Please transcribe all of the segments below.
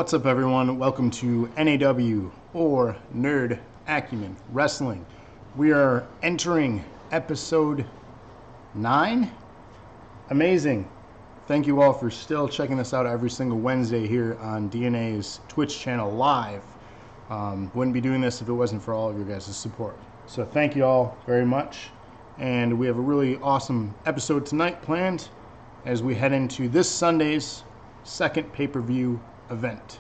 What's up, everyone? Welcome to NAW, or Nerd Acumen Wrestling. We are entering episode 9. Amazing. Thank you all for still checking this out every single Wednesday here on DNA's Twitch channel live. Wouldn't be doing this if it wasn't for all of your guys' support. So thank you all very much. And we have a really awesome episode tonight planned as we head into this Sunday's second pay-per-view event.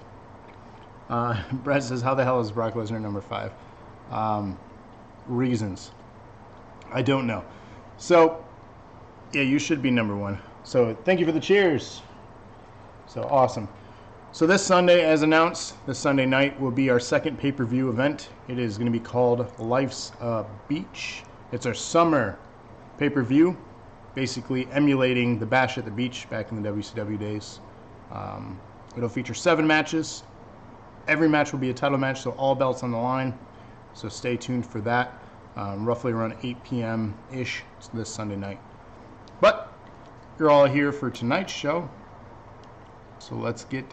Brett says, how the hell is Brock Lesnar number 5? Reasons. I don't know. So, yeah, you should be number 1. So, thank you for the cheers. So, awesome. So, this Sunday, as announced, this Sunday night will be our second pay-per-view event. It is going to be called Life's Beach. It's our summer pay-per-view, basically emulating the Bash at the Beach back in the WCW days. It'll feature 7 matches. Every match will be a title match, so all belts on the line. So stay tuned for that. Roughly around 8 p.m.-ish this Sunday night. But you're all here for tonight's show. So let's get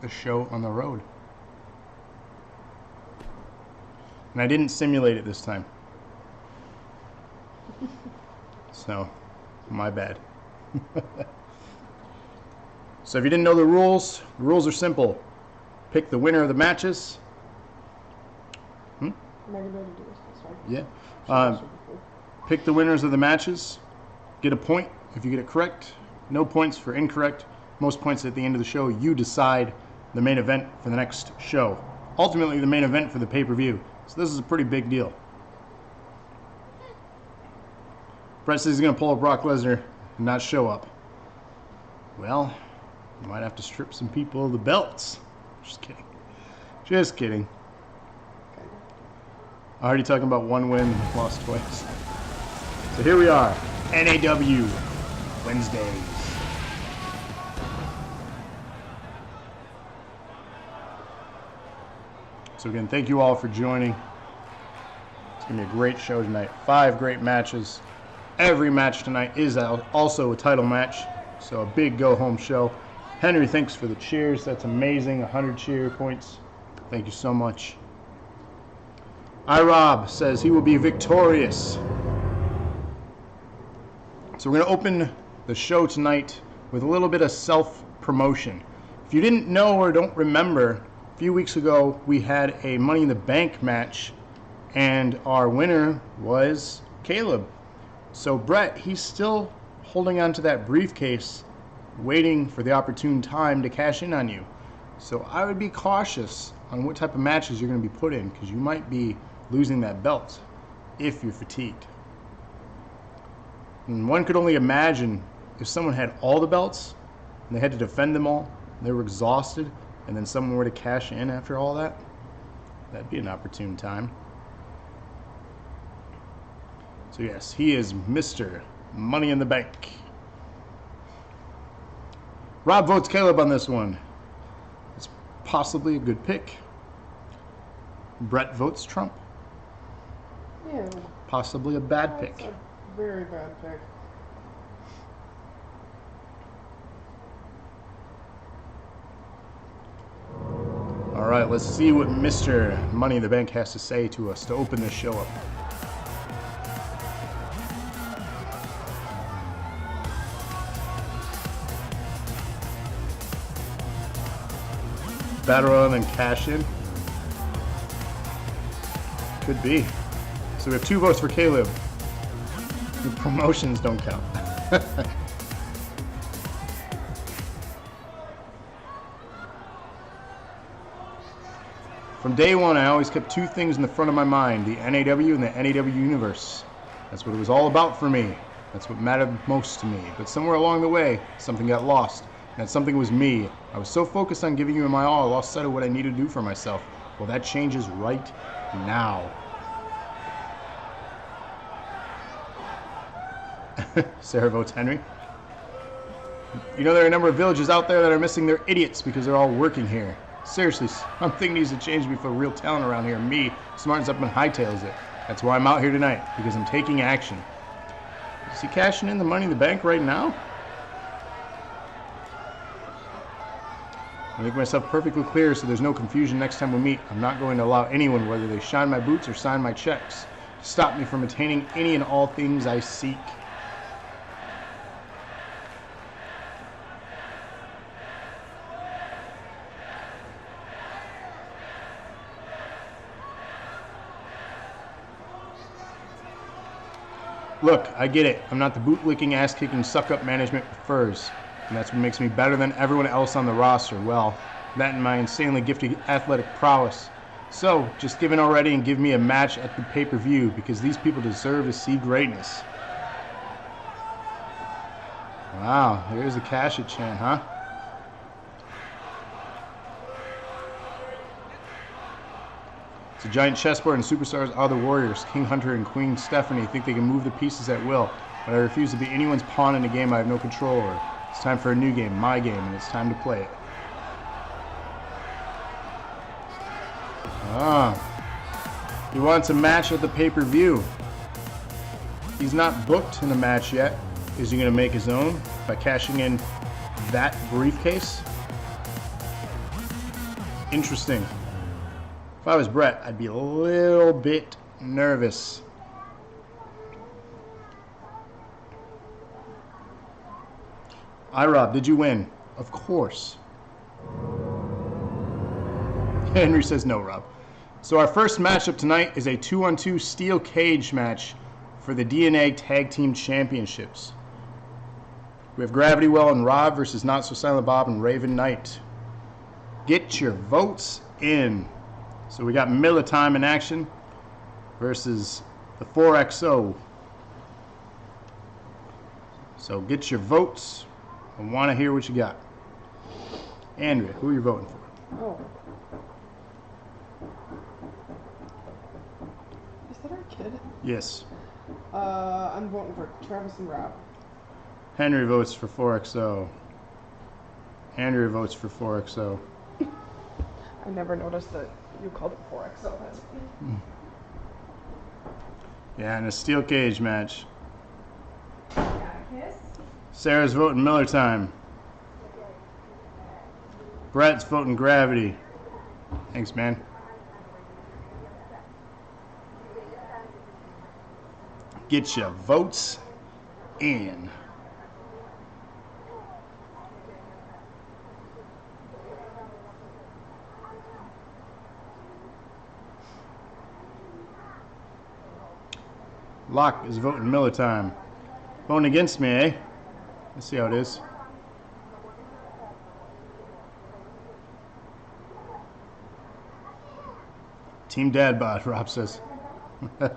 the show on the road. And I didn't simulate it this time. So, my bad. So if you didn't know the rules are simple. Pick the winner of the matches. Yeah. Pick the winners of the matches. Get a point if you get it correct. No points for incorrect. Most points at the end of the show. You decide the main event for the next show. Ultimately, the main event for the pay-per-view. So this is a pretty big deal. Brett says he's going to pull a Brock Lesnar and not show up. Well, you might have to strip some people of the belts. Just kidding. Just kidding. Already talking about one win, lost twice. So here we are, NAW Wednesdays. So again, thank you all for joining. It's going to be a great show tonight. 5 great matches. Every match tonight is also a title match, so a big go-home show. Henry, thanks for the cheers. That's amazing. 100 cheer points. Thank you so much. iRob says he will be victorious. So we're going to open the show tonight with a little bit of self-promotion. If you didn't know or don't remember, a few weeks ago we had a Money in the Bank match, and our winner was Caleb. So Brett, he's still holding on to that briefcase, waiting for the opportune time to cash in on you. So I would be cautious on what type of matches you're going to be put in, because you might be losing that belt if you're fatigued. And one could only imagine if someone had all the belts and they had to defend them all, and they were exhausted, and then someone were to cash in after all that, that'd be an opportune time. So yes, he is Mr. Money in the Bank. Rob votes Caleb on this one. It's possibly a good pick. Brett votes Trump. Yeah. Possibly a bad pick. A very bad pick. All right, let's see what Mr. Money in the Bank has to say to us to open this show up. Battle Royal and then cash in? Could be. So we have 2 votes for Caleb. The promotions don't count. From day one, I always kept 2 things in the front of my mind, the NAW and the NAW universe. That's what it was all about for me. That's what mattered most to me. But somewhere along the way, something got lost. And that something was me. I was so focused on giving you my all, I lost sight of what I needed to do for myself. Well, that changes right now. Sarah votes Henry. You know, there are a number of villages out there that are missing their idiots because they're all working here. Seriously, something needs to change before real talent around here. Me smartens up and hightails it. That's why I'm out here tonight, because I'm taking action. Is he cashing in the Money in the Bank right now? I make myself perfectly clear so there's no confusion next time we meet. I'm not going to allow anyone, whether they shine my boots or sign my checks, to stop me from attaining any and all things I seek. Look, I get it. I'm not the boot-licking, ass-kicking, suck-up management prefers. And that's what makes me better than everyone else on the roster. Well, that and my insanely gifted athletic prowess. So, just give in already and give me a match at the pay-per-view, because these people deserve to see greatness. Wow, here's the Cash It chant, huh? It's a giant chessboard and superstars are the warriors. King Hunter and Queen Stephanie think they can move the pieces at will, but I refuse to be anyone's pawn in a game I have no control over. It's time for a new game, my game, and it's time to play it. He wants a match at the pay-per-view. He's not booked in a match yet. Is he going to make his own by cashing in that briefcase? Interesting. If I was Brett, I'd be a little bit nervous. Rob, did you win? Of course. Henry says no, Rob. So our first matchup tonight is a 2-on-2 steel cage match for the DNA Tag Team Championships. We have GRAV1TY and Rob versus Not So Silent Bob and Raven Knight. Get your votes in. So we got Miller Time in action versus the 4XO. So get your votes. I want to hear what you got. Andrea, who are you voting for? Oh. Is that our kid? Yes. I'm voting for Travis and Rob. Henry votes for 4XO. Andrea votes for 4XO. I never noticed that you called it 4XO. That's funny. Yeah, in a steel cage match. Sarah's voting Miller Time. Brett's voting GRAV1TY. Thanks, man. Get your votes in. Locke is voting Miller Time. Voting against me, eh? Let's see how it is. Team Dadbot, Rob says. I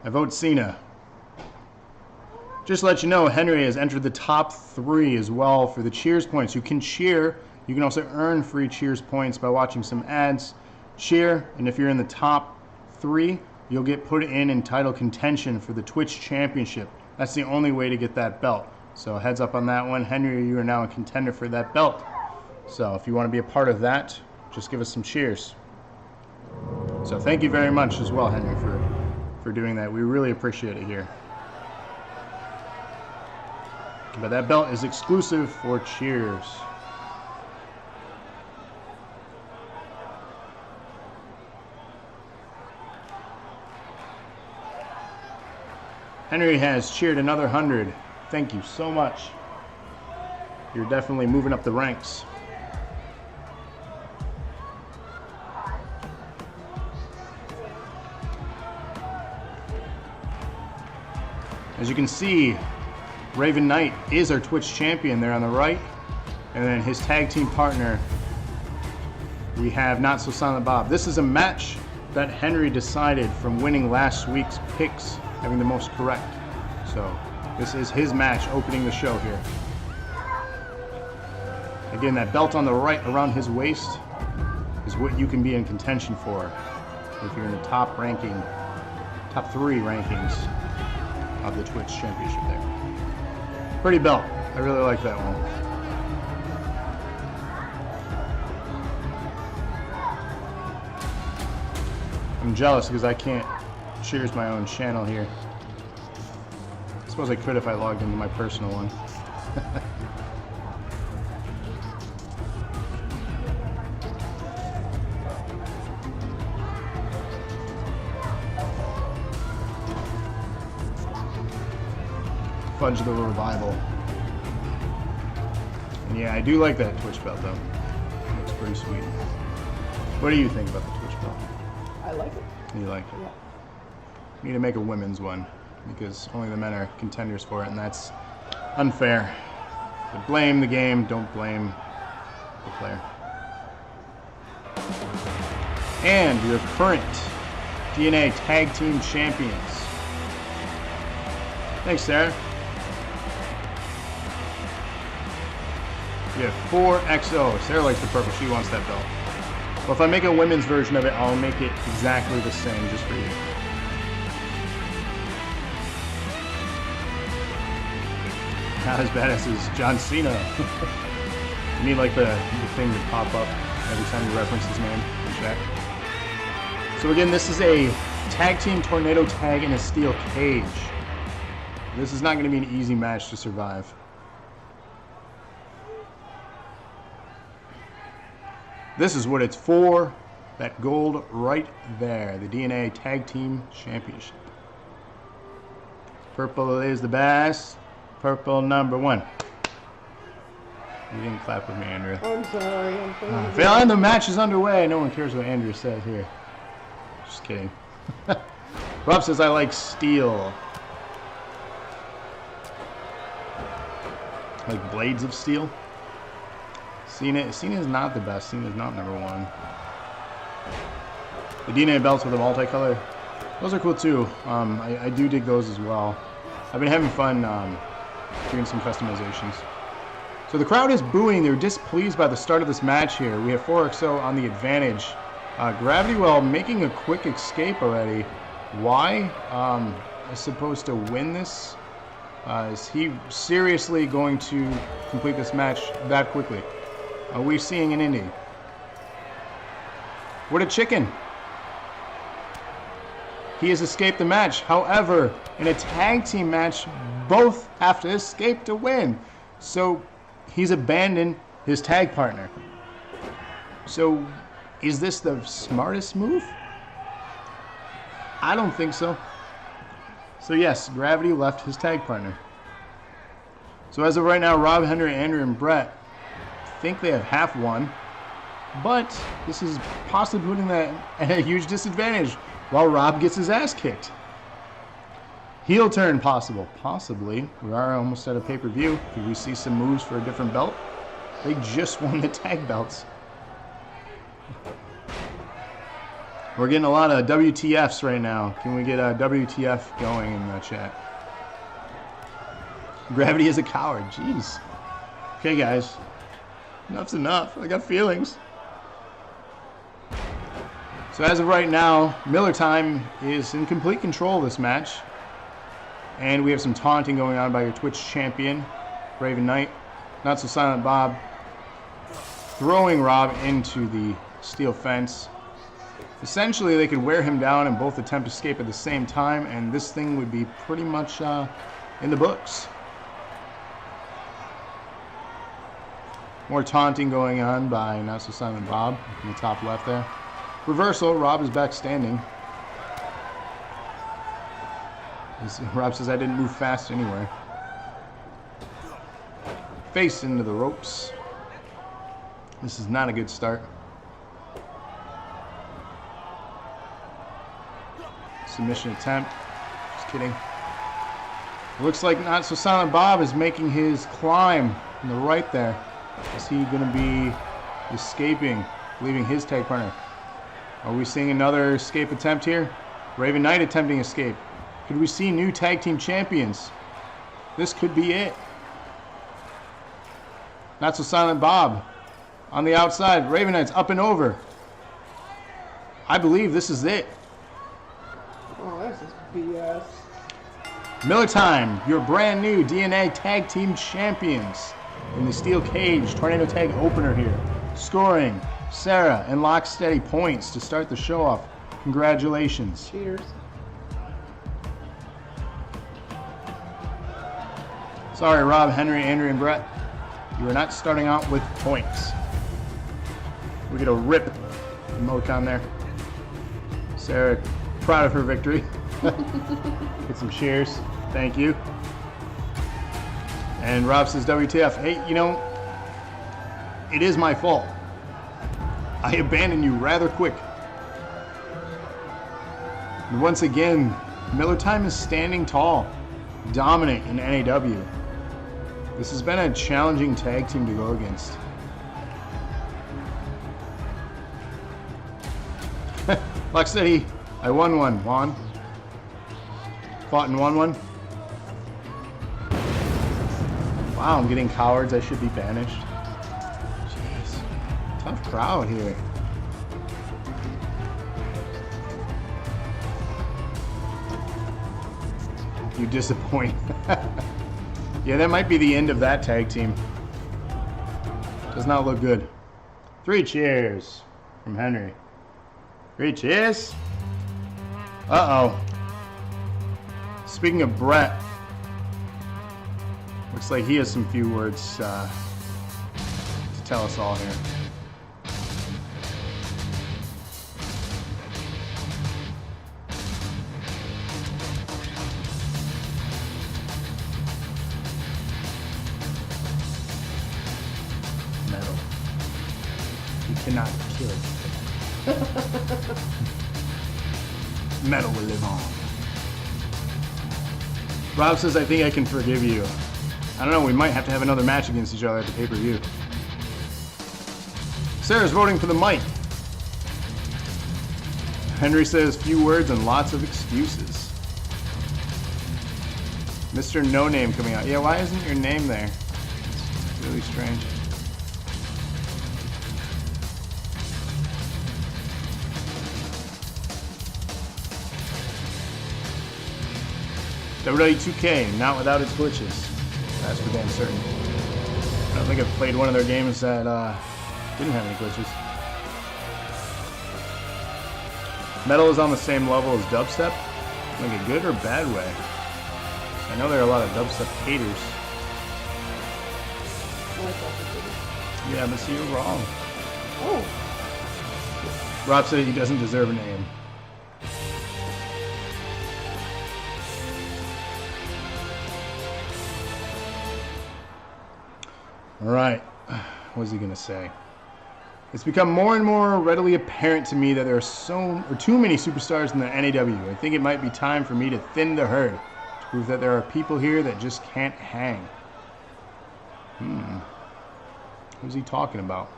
vote Cena. Just to let you know, Henry has entered the top 3 as well for the cheers points. You can cheer. You can also earn free cheers points by watching some ads. Cheer, and if you're in the top 3, you'll get put in title contention for the Twitch Championship. That's the only way to get that belt. So heads up on that one. Henry, you are now a contender for that belt. So if you want to be a part of that, just give us some cheers. So thank you very much as well, Henry, for doing that. We really appreciate it here. But that belt is exclusive for cheers. Henry has cheered another 100. Thank you so much. You're definitely moving up the ranks. As you can see, Raven Knight is our Twitch champion there on the right. And then his tag team partner, we have Not So Silent Bob. This is a match that Henry decided from winning last week's picks, having the most correct. So this is his match opening the show here. Again, that belt on the right around his waist is what you can be in contention for if you're in the top 3 rankings of the Twitch Championship there. Pretty belt. I really like that one. I'm jealous because I can't cheers my own channel here. suppose I could if I logged into my personal one. Fudge the Revival. And yeah, I do like that Twitch belt though. Looks pretty sweet. What do you think about the Twitch belt? I like it. You like it? Yeah. We need to make a women's one because only the men are contenders for it, and that's unfair. So blame the game, don't blame the player. And your current DNA Tag Team Champions. Thanks, Sarah. We have 4XO. Sarah likes the purple. She wants that belt. Well, if I make a women's version of it, I'll make it exactly the same just for you. Not as badass as John Cena. You need like the thing to pop up every time you reference his name in chat. So again, this is a tag team tornado tag in a steel cage. This is not going to be an easy match to survive. This is what it's for. That gold right there. The DNA Tag Team Championship. Purple is the best. Purple #1. You didn't clap with me, Andrea. I'm sorry. I'm Phil, and the match is underway. No one cares what Andrea says here. Just kidding. Rob says I like steel. Like blades of steel. Cena is not the best. Cena is not #1. The DNA belts with the multicolor, those are cool too. I do dig those as well. I've been having fun doing some customizations. So the crowd is booing. They're displeased by the start of this match here. We have 4XO on the advantage. GRAV1TY making a quick escape already. Why is supposed to win this? Is he seriously going to complete this match that quickly? Are we seeing an Indy? What a chicken! He has escaped the match. However, in a tag team match, both have to escape to win. So he's abandoned his tag partner. So is this the smartest move? I don't think so. So yes, GRAV1TY left his tag partner. So as of right now, Rob, Henry, Andrew, and Brett think they have half won, but this is possibly putting that at a huge disadvantage while Rob gets his ass kicked. Heel turn possible. Possibly. We are almost at a pay-per-view. Could we see some moves for a different belt? They just won the tag belts. We're getting a lot of WTFs right now. Can we get a WTF going in the chat? GRAV1TY is a coward. Jeez. Okay, guys. Enough's enough. I got feelings. So as of right now, Miller Time is in complete control of this match. And we have some taunting going on by your Twitch champion, Raven Knight. Not So Silent Bob throwing Rob into the steel fence. Essentially, they could wear him down and both attempt to escape at the same time, and this thing would be pretty much in the books. More taunting going on by Not So Silent Bob in the top left there. Reversal, Rob is back standing. Rob says I didn't move fast anywhere. Face into the ropes. This is not a good start. Submission attempt. Just kidding. Looks like Not So Silent Bob is making his climb on the right there. Is he going to be escaping, leaving his tag partner? Are we seeing another escape attempt here? Raven Knight attempting escape. Could we see new tag team champions? This could be it. Not So Silent Bob on the outside. Raven Knight's up and over. I believe this is it. Oh, this is BS. Miller Time, your brand new DNA Tag Team Champions in the steel cage tornado tag opener here. Scoring Sarah and Locksteady points to start the show off. Congratulations. Cheaters. Sorry, Rob, Henry, Andrew, and Brett. You are not starting out with points. We get a rip emoticon there. Sarah, proud of her victory. Get some cheers. Thank you. And Rob says, WTF. Hey, you know, it is my fault. I abandoned you rather quick. And once again, Miller Time is standing tall, dominant in NAW. This has been a challenging tag team to go against. Lux City, I won one. Juan. Fought and won one. Wow, I'm getting cowards. I should be banished. Jeez. Tough crowd here. You disappoint. Yeah, that might be the end of that tag team. Does not look good. 3 cheers from Henry. 3 cheers. Uh-oh. Speaking of Brett, looks like he has some few words to tell us all here. Metal. You cannot kill it. Metal will live on. Rob says, I think I can forgive you. I don't know, we might have to have another match against each other at the pay-per-view. Sarah's voting for the mic. Henry says, few words and lots of excuses. Mr. No Name coming out. Yeah, why isn't your name there? It's really strange. WWE 2K, not without its glitches. That's for damn certain. I don't think I've played one of their games that didn't have any glitches. Metal is on the same level as dubstep, like a good or bad way. I know there are a lot of dubstep haters. Yeah, but see, you're wrong. Oh. Rob said he doesn't deserve a name. All right, what is he gonna say? It's become more and more readily apparent to me that there are too many superstars in the NAW. I think it might be time for me to thin the herd to prove that there are people here that just can't hang. Who's he talking about?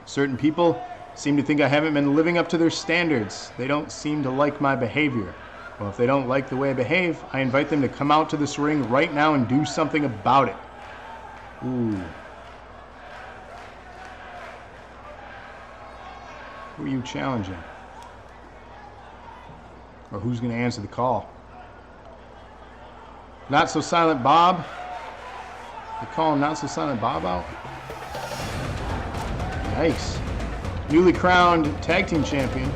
Certain people seem to think I haven't been living up to their standards. They don't seem to like my behavior. Well, if they don't like the way I behave, I invite them to come out to this ring right now and do something about it. Ooh. Who are you challenging? Or who's going to answer the call? Not So Silent Bob? They call him Not So Silent Bob out? Yikes. Newly crowned tag team champion.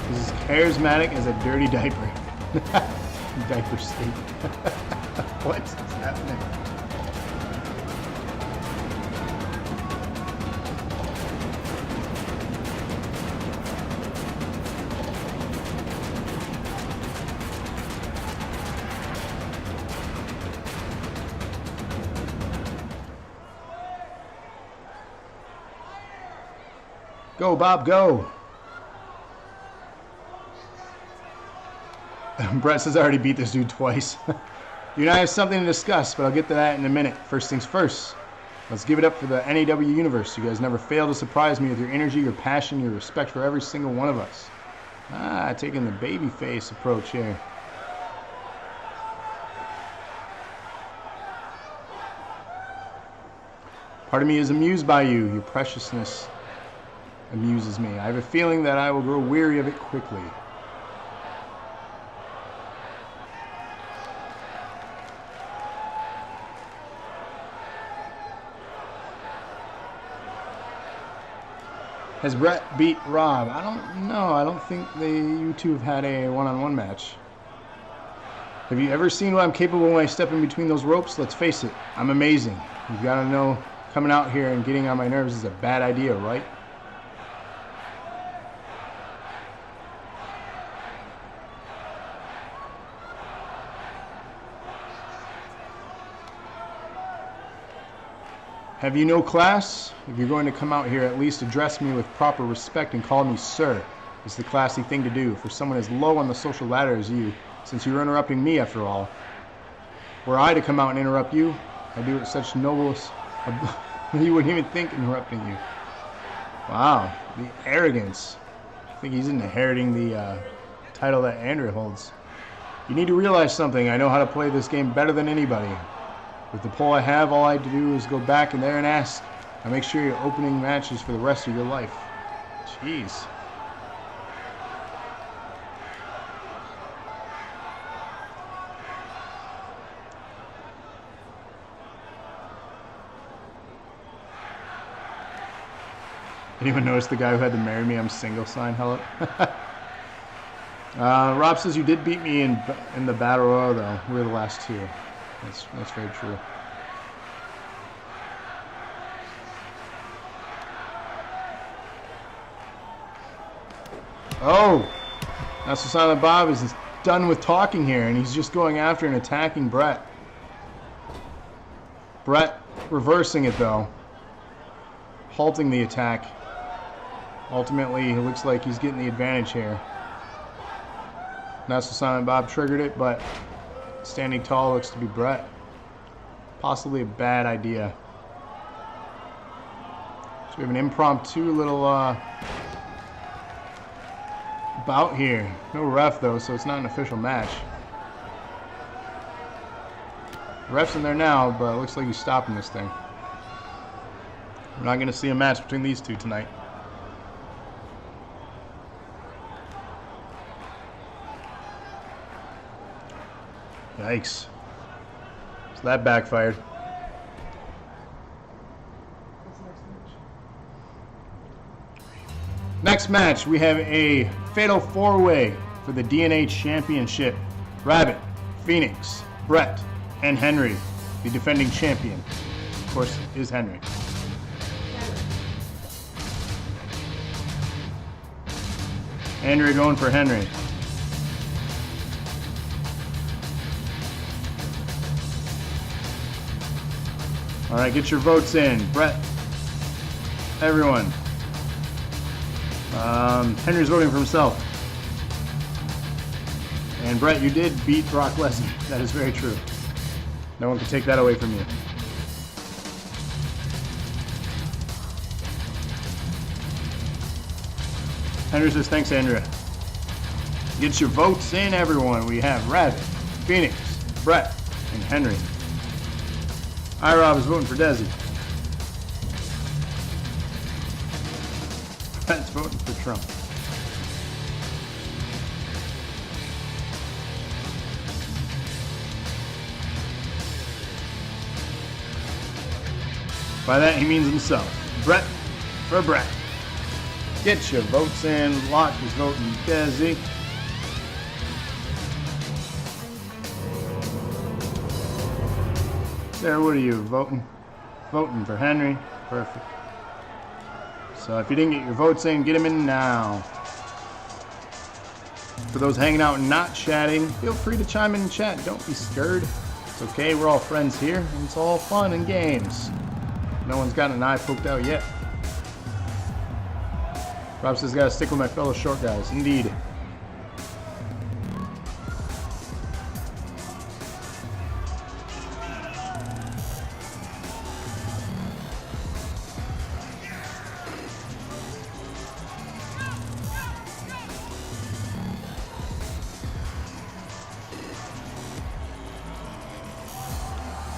This is charismatic as a dirty diaper. Diaper state. What is happening? Go, Bob, go. Brett says I already beat this dude twice. You and I have something to discuss, but I'll get to that in a minute. First things first. Let's give it up for the NAW universe. You guys never fail to surprise me with your energy, your passion, your respect for every single one of us. Taking the babyface approach here. Part of me is amused by you. Your preciousness amuses me. I have a feeling that I will grow weary of it quickly. Has Brett beat Rob? I don't know. I don't think you two have had a one-on-one match. Have you ever seen what I'm capable when I step in between those ropes? Let's face it, I'm amazing. You've got to know coming out here and getting on my nerves is a bad idea, right? Have you no class? If you're going to come out here, at least address me with proper respect and call me sir. It's the classy thing to do for someone as low on the social ladder as you, since you're interrupting me after all. Were I to come out and interrupt you, I do it with such nobleness, you wouldn't even think interrupting you. Wow, the arrogance. I think he's inheriting the title that Andrew holds. You need to realize something. I know how to play this game better than anybody. With the pull I have, all I have to do is go back in there and ask. I make sure you're opening matches for the rest of your life. Jeez. Anyone notice the guy who had to marry me? I'm single sign. Hello. Rob says you did beat me in the Battle Royal, though. We were the last two. That's very true. Oh, that's the Silent Bob is done with talking here, and he's just going after and attacking Brett. Brett reversing it though, halting the attack. Ultimately, it looks like he's getting the advantage here. That's the Silent Bob triggered it, but standing tall looks to be Brett. Possibly a bad idea. So we have an impromptu little bout here. No ref though, so it's not an official match. The ref's in there now, but it looks like he's stopping this thing. We're not going to see a match between these two tonight. Yikes. So that backfired. Next match, we have a fatal four-way for the DNA Championship. Rabbit, Phoenix, Brett, and Henry, the defending champion. Of course, is Henry. Henry going for Henry. All right, get your votes in. Brett, everyone. Henry's voting for himself. And Brett, you did beat Brock Lesnar. That is very true. No one can take that away from you. Henry says, thanks, Andrea. Get your votes in, everyone. We have Rabbit, Phoenix, Brett, and Henry. iRob is voting for Desi. Brett's voting for Trump. By that, he means himself. Brett for Brett. Get your votes in. Locke is voting Desi. Sarah, what are you voting? Voting for Henry. Perfect. So if you didn't get your votes in, get them in now. For those hanging out and not chatting, feel free to chime in and chat. Don't be scared. It's okay. We're all friends here. And it's all fun and games. No one's gotten an eye poked out yet. Rob says, gotta stick with my fellow short guys. Indeed.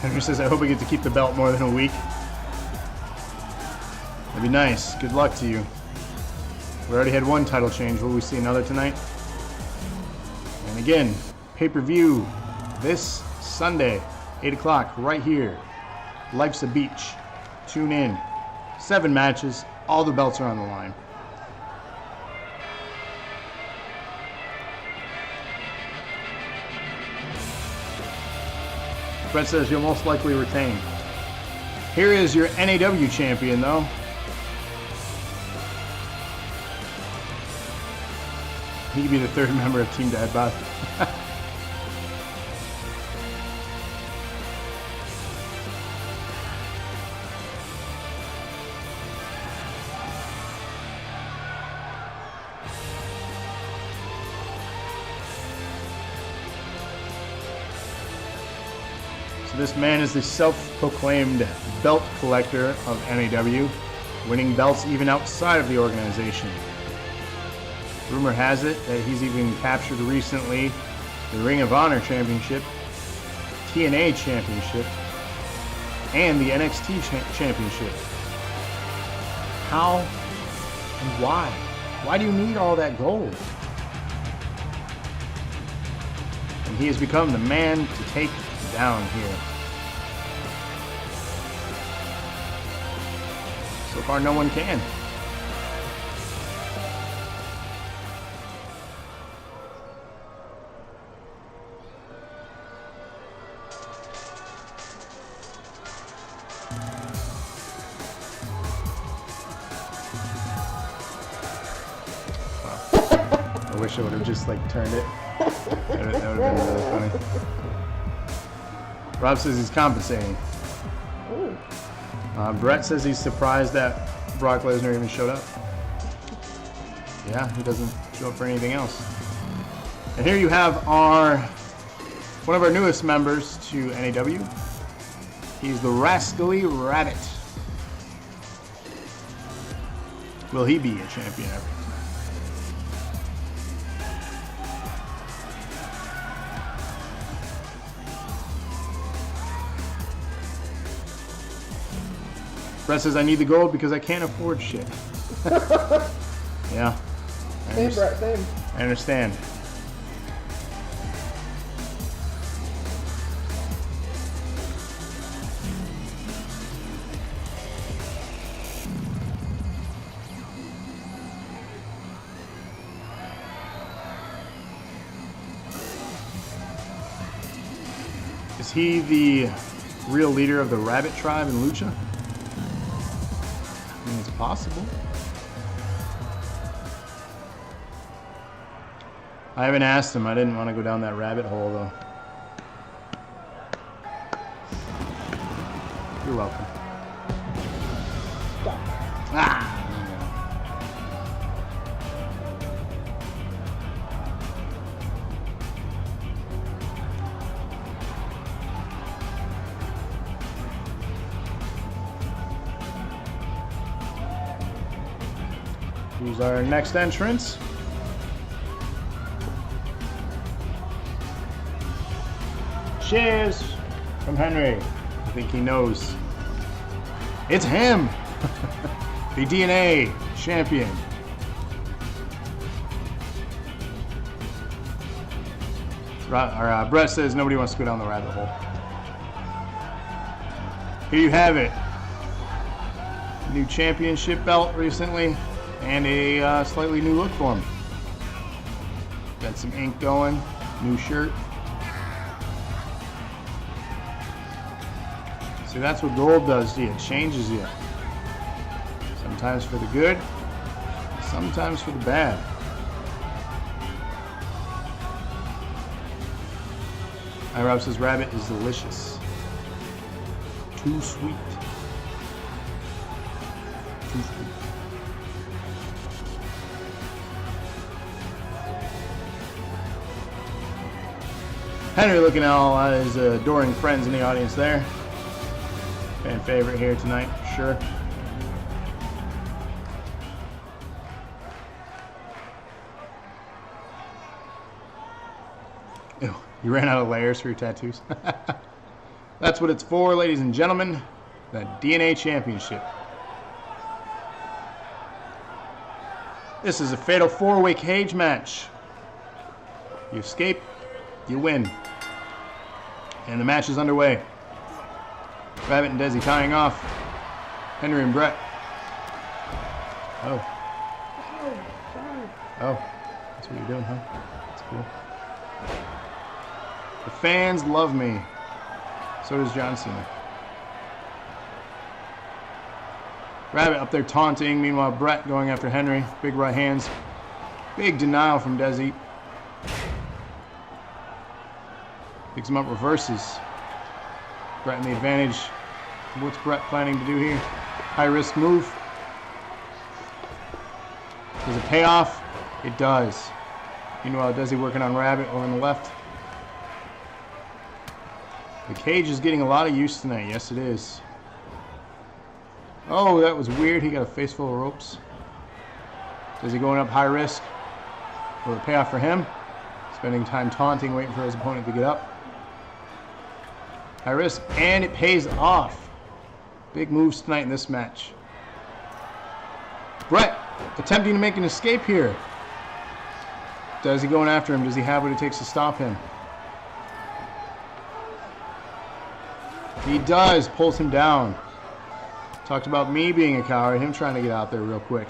Henry says, I hope I get to keep the belt more than a week. That'd be nice. Good luck to you. We already had one title change. Will we see another tonight? And again, pay-per-view this Sunday, 8 o'clock, right here. Life's a Beach. Tune in. 7 matches. All the belts are on the line. Brett says you'll most likely retain. Here is your NAW champion, though. He could be the third member of Team Dadbot. This man is the self-proclaimed belt collector of NAW, winning belts even outside of the organization. Rumor has it that he's even captured recently the Ring of Honor Championship, TNA Championship, and the NXT Championship. How and why? Why do you need all that gold? And he has become the man to take down here. So far, no one can. I wish I would have just like turned it. That would have been really funny. Rob says he's compensating. Brett says he's surprised that Brock Lesnar even showed up. Yeah, he doesn't show up for anything else. And here you have one of our newest members to NAW. He's the Rascally Rabbit. Will he be a champion ever? Brett says, I need the gold because I can't afford shit. Yeah. Same, Brett, same. I understand. Is he the real leader of the Rabbit Tribe in Lucha? I mean, it's possible. I haven't asked him. I didn't want to go down that rabbit hole, though. You're welcome. Ah! Who's our next entrance? Cheers from Henry. I think he knows. It's him! The DNA champion. Brett says nobody wants to go down the rabbit hole. Here you have it. New championship belt recently, and a slightly new look for him. Got some ink going, new shirt. See, that's what gold does to you. It changes you. Sometimes for the good, sometimes for the bad. Rob says rabbit is delicious. Too sweet. Too sweet. Henry looking at all his adoring friends in the audience there. Fan favorite here tonight, sure. Ew, you ran out of layers for your tattoos. That's what it's for, ladies and gentlemen. The DNA Championship. This is a fatal 4-way cage match. You escape, you win. And the match is underway. Rabbit and Desi tying off. Henry and Brett. Oh. Oh. That's what you're doing, huh? That's cool. The fans love me. So does John Cena. Rabbit up there taunting. Meanwhile, Brett going after Henry. Big right hands. Big denial from Desi. Picks him up, reverses. Brett in the advantage. What's Brett planning to do here? High risk move. Does it pay off? It does. Meanwhile, Desi working on Rabbit over on the left. The cage is getting a lot of use tonight. Yes, it is. Oh, that was weird. He got a face full of ropes. Desi going up high risk. Will it pay off for him? Spending time taunting, waiting for his opponent to get up. High risk, and it pays off. Big moves tonight in this match. Brett attempting to make an escape here. Desi going after him. Does he have what it takes to stop him? He does. Pulls him down. Talked about me being a coward. Him trying to get out there real quick.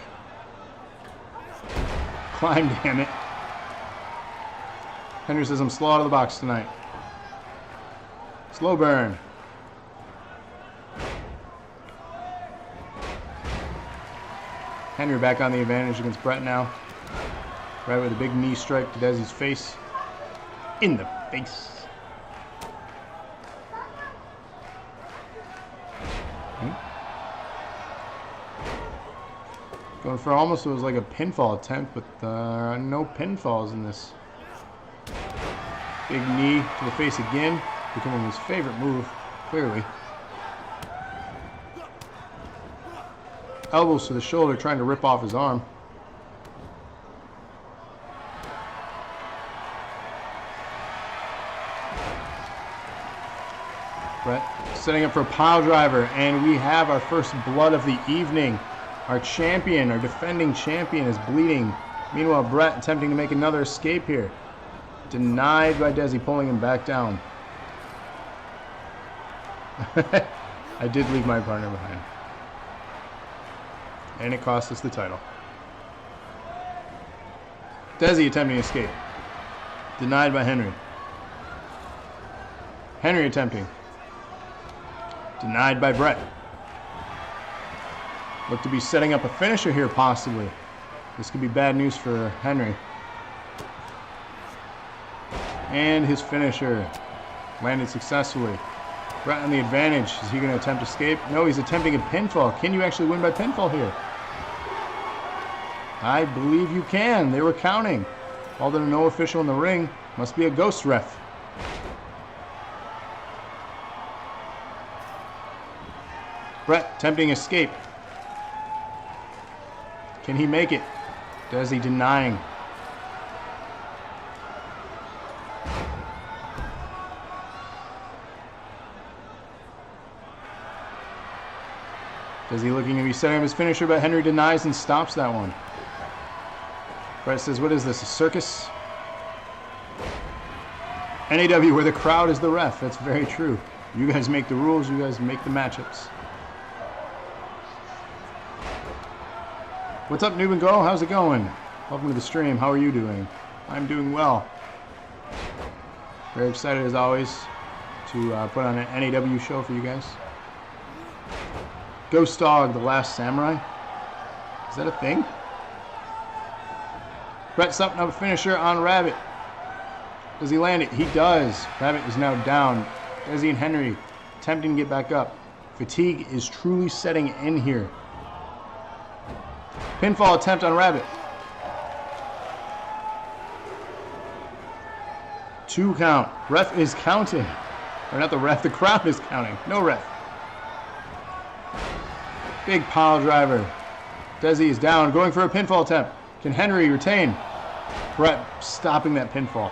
Climb, damn it. Henry says I'm slow out of the box tonight. Slow burn. Henry back on the advantage against Brett now. Right with a big knee strike to Desi's face. In the face. Going for almost, it was like a pinfall attempt, but no pinfalls in this. Big knee to the face again, becoming his favorite move, clearly. Elbows to the shoulder, trying to rip off his arm. Brett setting up for a pile driver, and we have our first blood of the evening. Our champion, our defending champion, is bleeding. Meanwhile, Brett attempting to make another escape here. Denied by Desi, pulling him back down. I did leave my partner behind. And it cost us the title. Desi attempting to escape. Denied by Henry. Henry attempting. Denied by Brett. Look to be setting up a finisher here, possibly. This could be bad news for Henry. And his finisher landed successfully. Brett on the advantage. Is he going to attempt escape? No, he's attempting a pinfall. Can you actually win by pinfall here? I believe you can. They were counting. Although no official in the ring. Must be a ghost ref. Brett attempting escape. Can he make it? Desi denying. Desi looking to be setting up his finisher, but Henry denies and stops that one. Brett says, what is this, a circus? NAW, where the crowd is the ref. That's very true. You guys make the rules, you guys make the matchups. What's up, Noob and Go? How's it going? Welcome to the stream. How are you doing? I'm doing well. Very excited as always to put on an NAW show for you guys. Ghost Dog, the Last Samurai. Is that a thing? Brett setting up a finisher on Rabbit. Does he land it? He does. Rabbit is now down. Desi and Henry attempting to get back up. Fatigue is truly setting in here. Pinfall attempt on Rabbit. 2 count. Ref is counting. Or not the ref, the crowd is counting. No ref. Big pile driver. Desi is down, going for a pinfall attempt. Can Henry retain? Brett stopping that pinfall.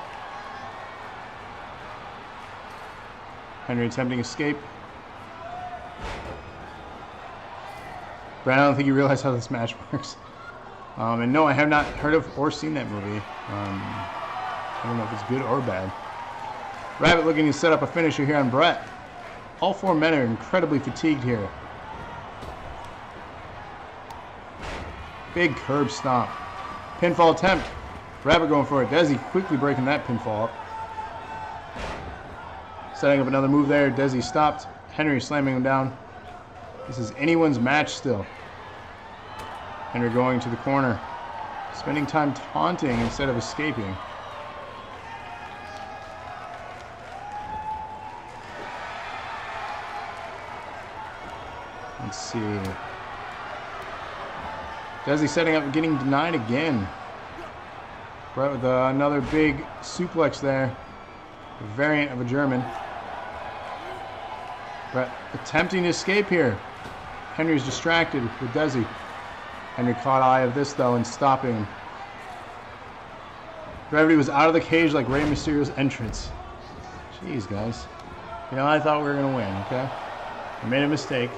Henry attempting escape. Brad, I don't think you realize how this match works. And no, I have not heard of or seen that movie. I don't know if it's good or bad. Rabbit looking to set up a finisher here on Brett. All 4 men are incredibly fatigued here. Big curb stomp. Pinfall attempt. Rabbit going for it. Desi quickly breaking that pinfall up. Setting up another move there. Desi stopped. Henry slamming him down. This is anyone's match still. Henry going to the corner. Spending time taunting instead of escaping. Let's see. Desi setting up, getting denied again. Brett with another big suplex there. A variant of a German. Brett attempting to escape here. Henry's distracted with Desi. Henry caught eye of this though and stopping him. Gravity was out of the cage like Rey Mysterio's entrance. Jeez, guys. You know, I thought we were going to win, okay? I made a mistake.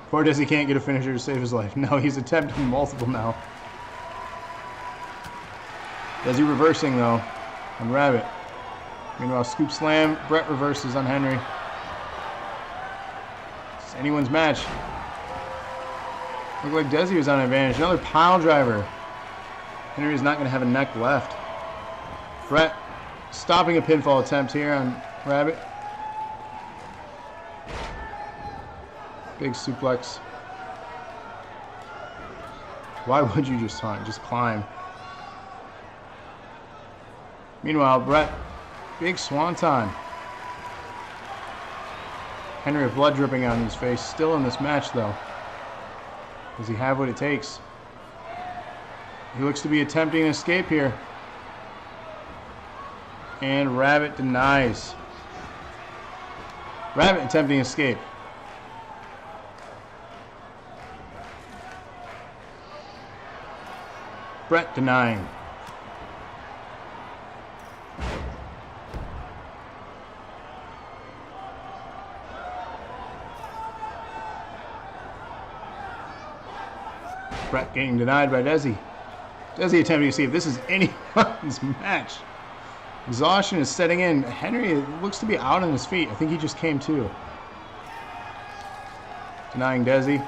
Poor Desi can't get a finisher to save his life. No, he's attempting multiple now. Desi reversing though on Rabbit. Meanwhile, scoop slam. Brett reverses on Henry. It's anyone's match. Looked like Desi was on advantage. Another pile driver. Henry is not going to have a neck left. Brett stopping a pinfall attempt here on Rabbit. Big suplex. Why would you just taunt? Just climb. Meanwhile, Brett, big swanton. Henry with blood dripping out of his face. Still in this match though. Does he have what it takes? He looks to be attempting an escape here. And Rabbit denies. Rabbit attempting escape. Brett denying. Brett getting denied by Desi. Desi attempting to see if this is anyone's match. Exhaustion is setting in. Henry looks to be out on his feet. I think he just came to. Denying Desi.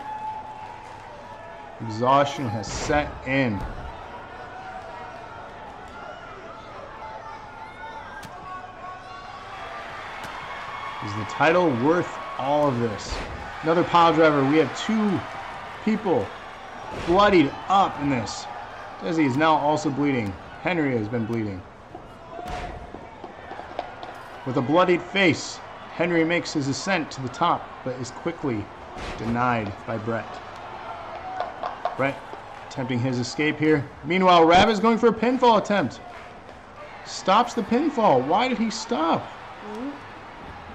Exhaustion has set in. Is the title worth all of this? Another pile driver. We have two people bloodied up in this. Desi is now also bleeding. Henry has been bleeding. With a bloodied face, Henry makes his ascent to the top, but is quickly denied by Brett. Brett attempting his escape here. Meanwhile, Rabbit is going for a pinfall attempt. Stops the pinfall. Why did he stop?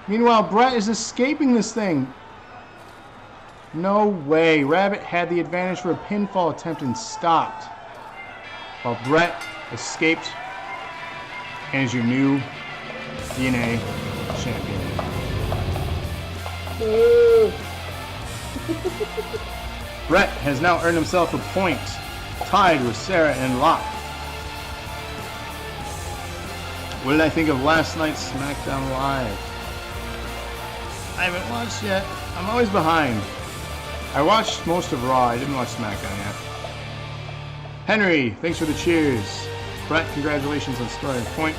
Meanwhile, Brett is escaping this thing. No way. Rabbit had the advantage for a pinfall attempt and stopped. While Brett escaped and is your new DNA champion. Brett has now earned himself a point, tied with Sarah and Locke. What did I think of last night's SmackDown Live? I haven't watched yet. I'm always behind. I watched most of Raw. I didn't watch SmackDown yet. Henry, thanks for the cheers. Brett, congratulations on scoring a point.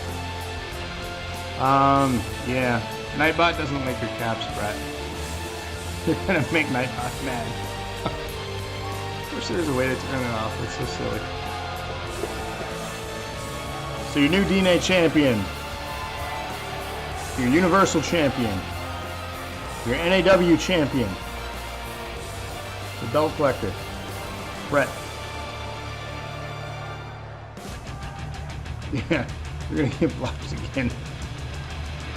Yeah. Nightbot doesn't like your caps, Brett. You're gonna make Nightbot mad. I wish there was a way to turn it off. It's so silly. So your new DNA champion. Your Universal champion. Your NAW champion. The belt collector. Brett. Yeah, you're gonna get blocked again.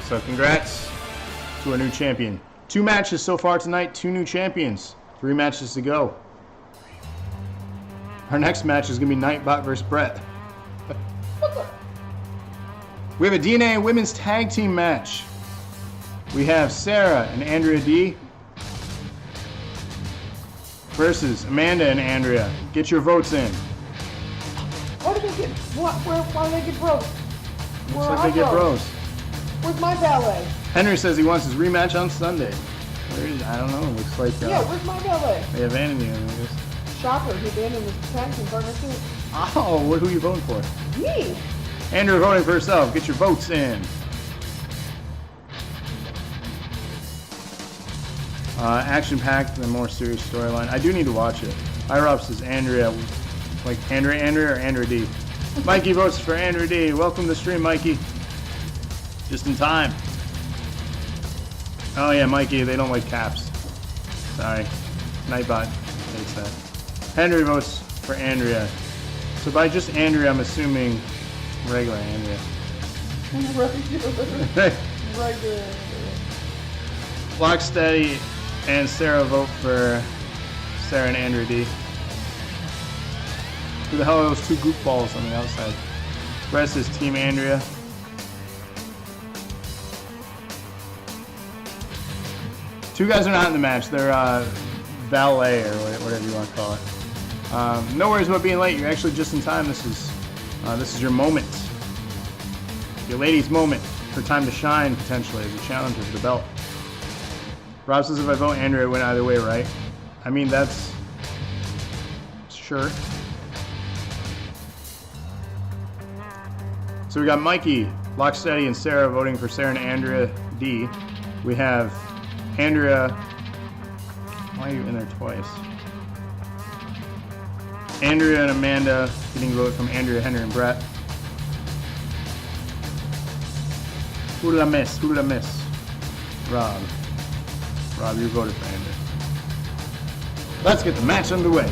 So congrats to our new champion. 2 matches so far tonight, 2 new champions. 3 matches to go. Our next match is gonna be Nightbot versus Brett. We have a DNA women's tag team match. We have Sarah and Andrea D versus Amanda and Andrea. Get your votes in. Why do they get why do they get bros? Looks like they get bros. Where's my ballet? Henry says he wants his rematch on Sunday. Where is, I don't know. It looks like Yeah, where's my ballet? they abandoned you. I guess. Shocker, he abandoned his tag team partner too. Oh, who are you voting for? Me? Andrew voting for herself. Get your votes in. Action-packed and more serious storyline. I do need to watch it. Rob says Andrea. Like Andrea or Andrea D? Mikey votes for Andrea D. Welcome to the stream, Mikey. Just in time. Oh yeah, Mikey, they don't like caps. Sorry. Nightbot hates that. Henry votes for Andrea. So by just Andrea, I'm assuming regular Andrea. Regular. Locksteady and Sarah vote for Sarah and Andrea D. Who the hell are those two goofballs on the outside? Rest is Team Andrea. Two guys are not in the match. They're valet or whatever you want to call it. No worries about being late. You're actually just in time. This is your moment. Your lady's moment. Her time to shine, potentially, as a challenger for the belt. Rob says if I vote Andrea, I win either way, right? I mean, that's... Sure. So we got Mikey, Locksteady, and Sarah voting for Sarah and Andrea D. We have Andrea... Why are you in there twice? Andrea and Amanda getting voted from Andrea, Henry, and Brett. Who did I miss? Who did I miss? Rob. Rob, you voted for Andrea. Let's get the match underway.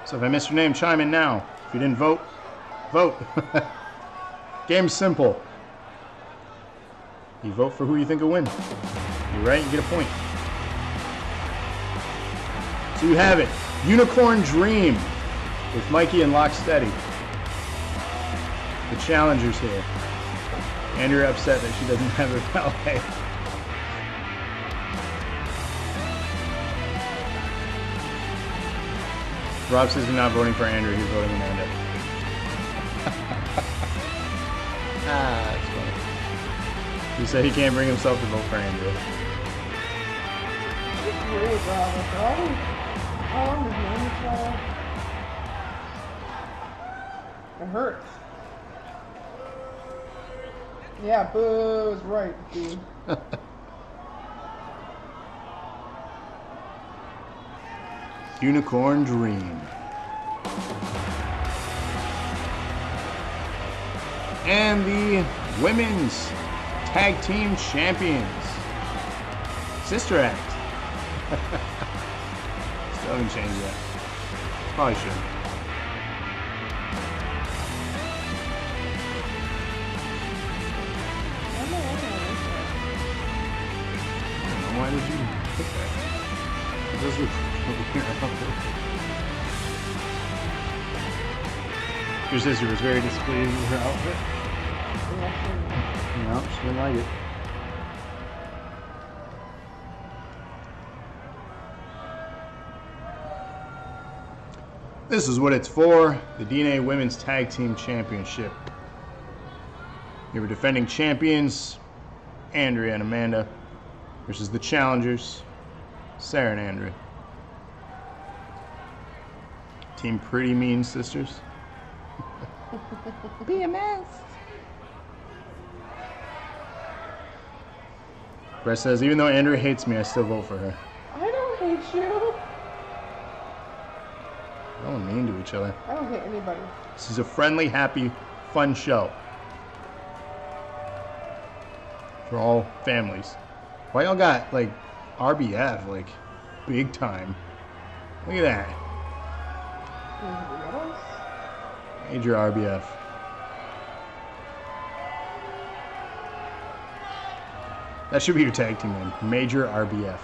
So if I missed your name, chime in now. If you didn't vote, vote. Game's simple. You vote for who you think will win. You're right, you get a point. So you have it. Unicorn Dream with Mikey and Locksteady. The challengers here. Andrea upset that she doesn't have her valet. Rob says he's not voting for Andrea, he's voting Amanda. That's funny. He said he can't bring himself to vote for Andrea. It's weird, Rob. How long is this for? It hurts. Yeah, boo is right, dude. Unicorn Dream. And the women's tag team champions. Sister Act. Still haven't changed yet. Probably should. Why did you pick that? It does look Your sister was very displeased with her outfit. No, she didn't like it. This is what it's for, the DNA Women's Tag Team Championship. You have defending champions, Andrea and Amanda, versus the challengers, Sarah and Andrea. Team Pretty Mean Sisters. BMS. Brett says, even though Andrea hates me, I still vote for her. I don't hate you. We're all mean to each other. I don't hate anybody. This is a friendly, happy, fun show. For all families. Why y'all got, like, RBF, like, big time? Look at that. Major RBF. That should be your tag team name. Major RBF.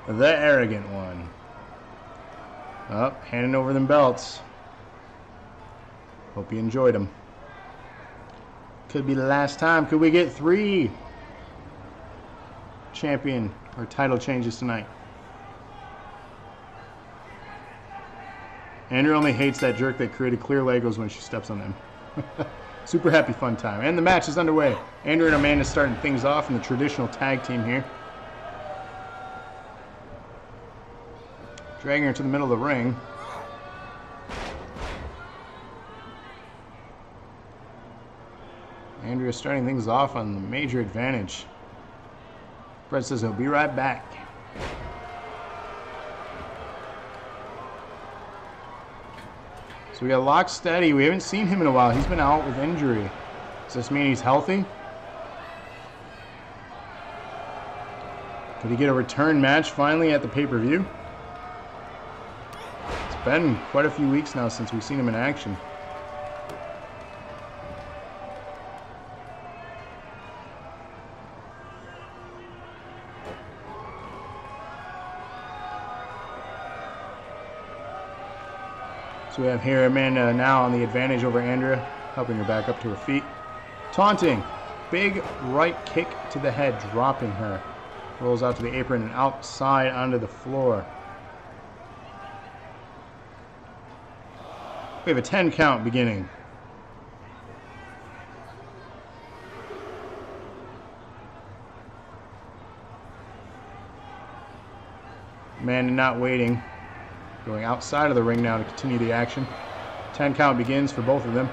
The arrogant one. Oh, handing over them belts. Hope you enjoyed them. Could be the last time. Could we get 3 champion or title changes tonight? Andrea only hates that jerk that created clear Legos when she steps on them. Super happy fun time. And the match is underway. Andrea and Amanda starting things off in the traditional tag team here. Dragging her to the middle of the ring. Andrea starting things off on the major advantage. Brett says he'll be right back. So we got Lock Steady. We haven't seen him in a while. He's been out with injury. Does this mean he's healthy? Could he get a return match finally at the pay-per-view? It's been quite a few weeks now since we've seen him in action. So we have here Amanda now on the advantage over Andrea, helping her back up to her feet. Taunting. Big right kick to the head, dropping her. Rolls out to the apron and outside onto the floor. We have a 10 count beginning. Amanda not waiting. Going outside of the ring now to continue the action. 10 count begins for both of them.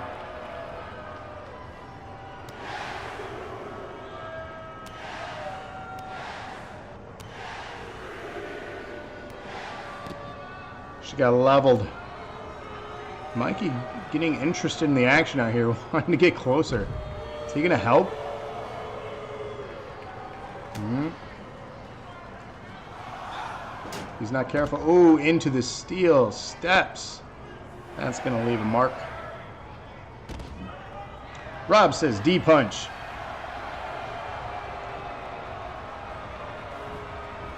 She got leveled. Mikey getting interested in the action out here, wanting to get closer. Is he going to help? He's not careful. Ooh, into the steel steps. That's going to leave a mark. Rob says D-punch.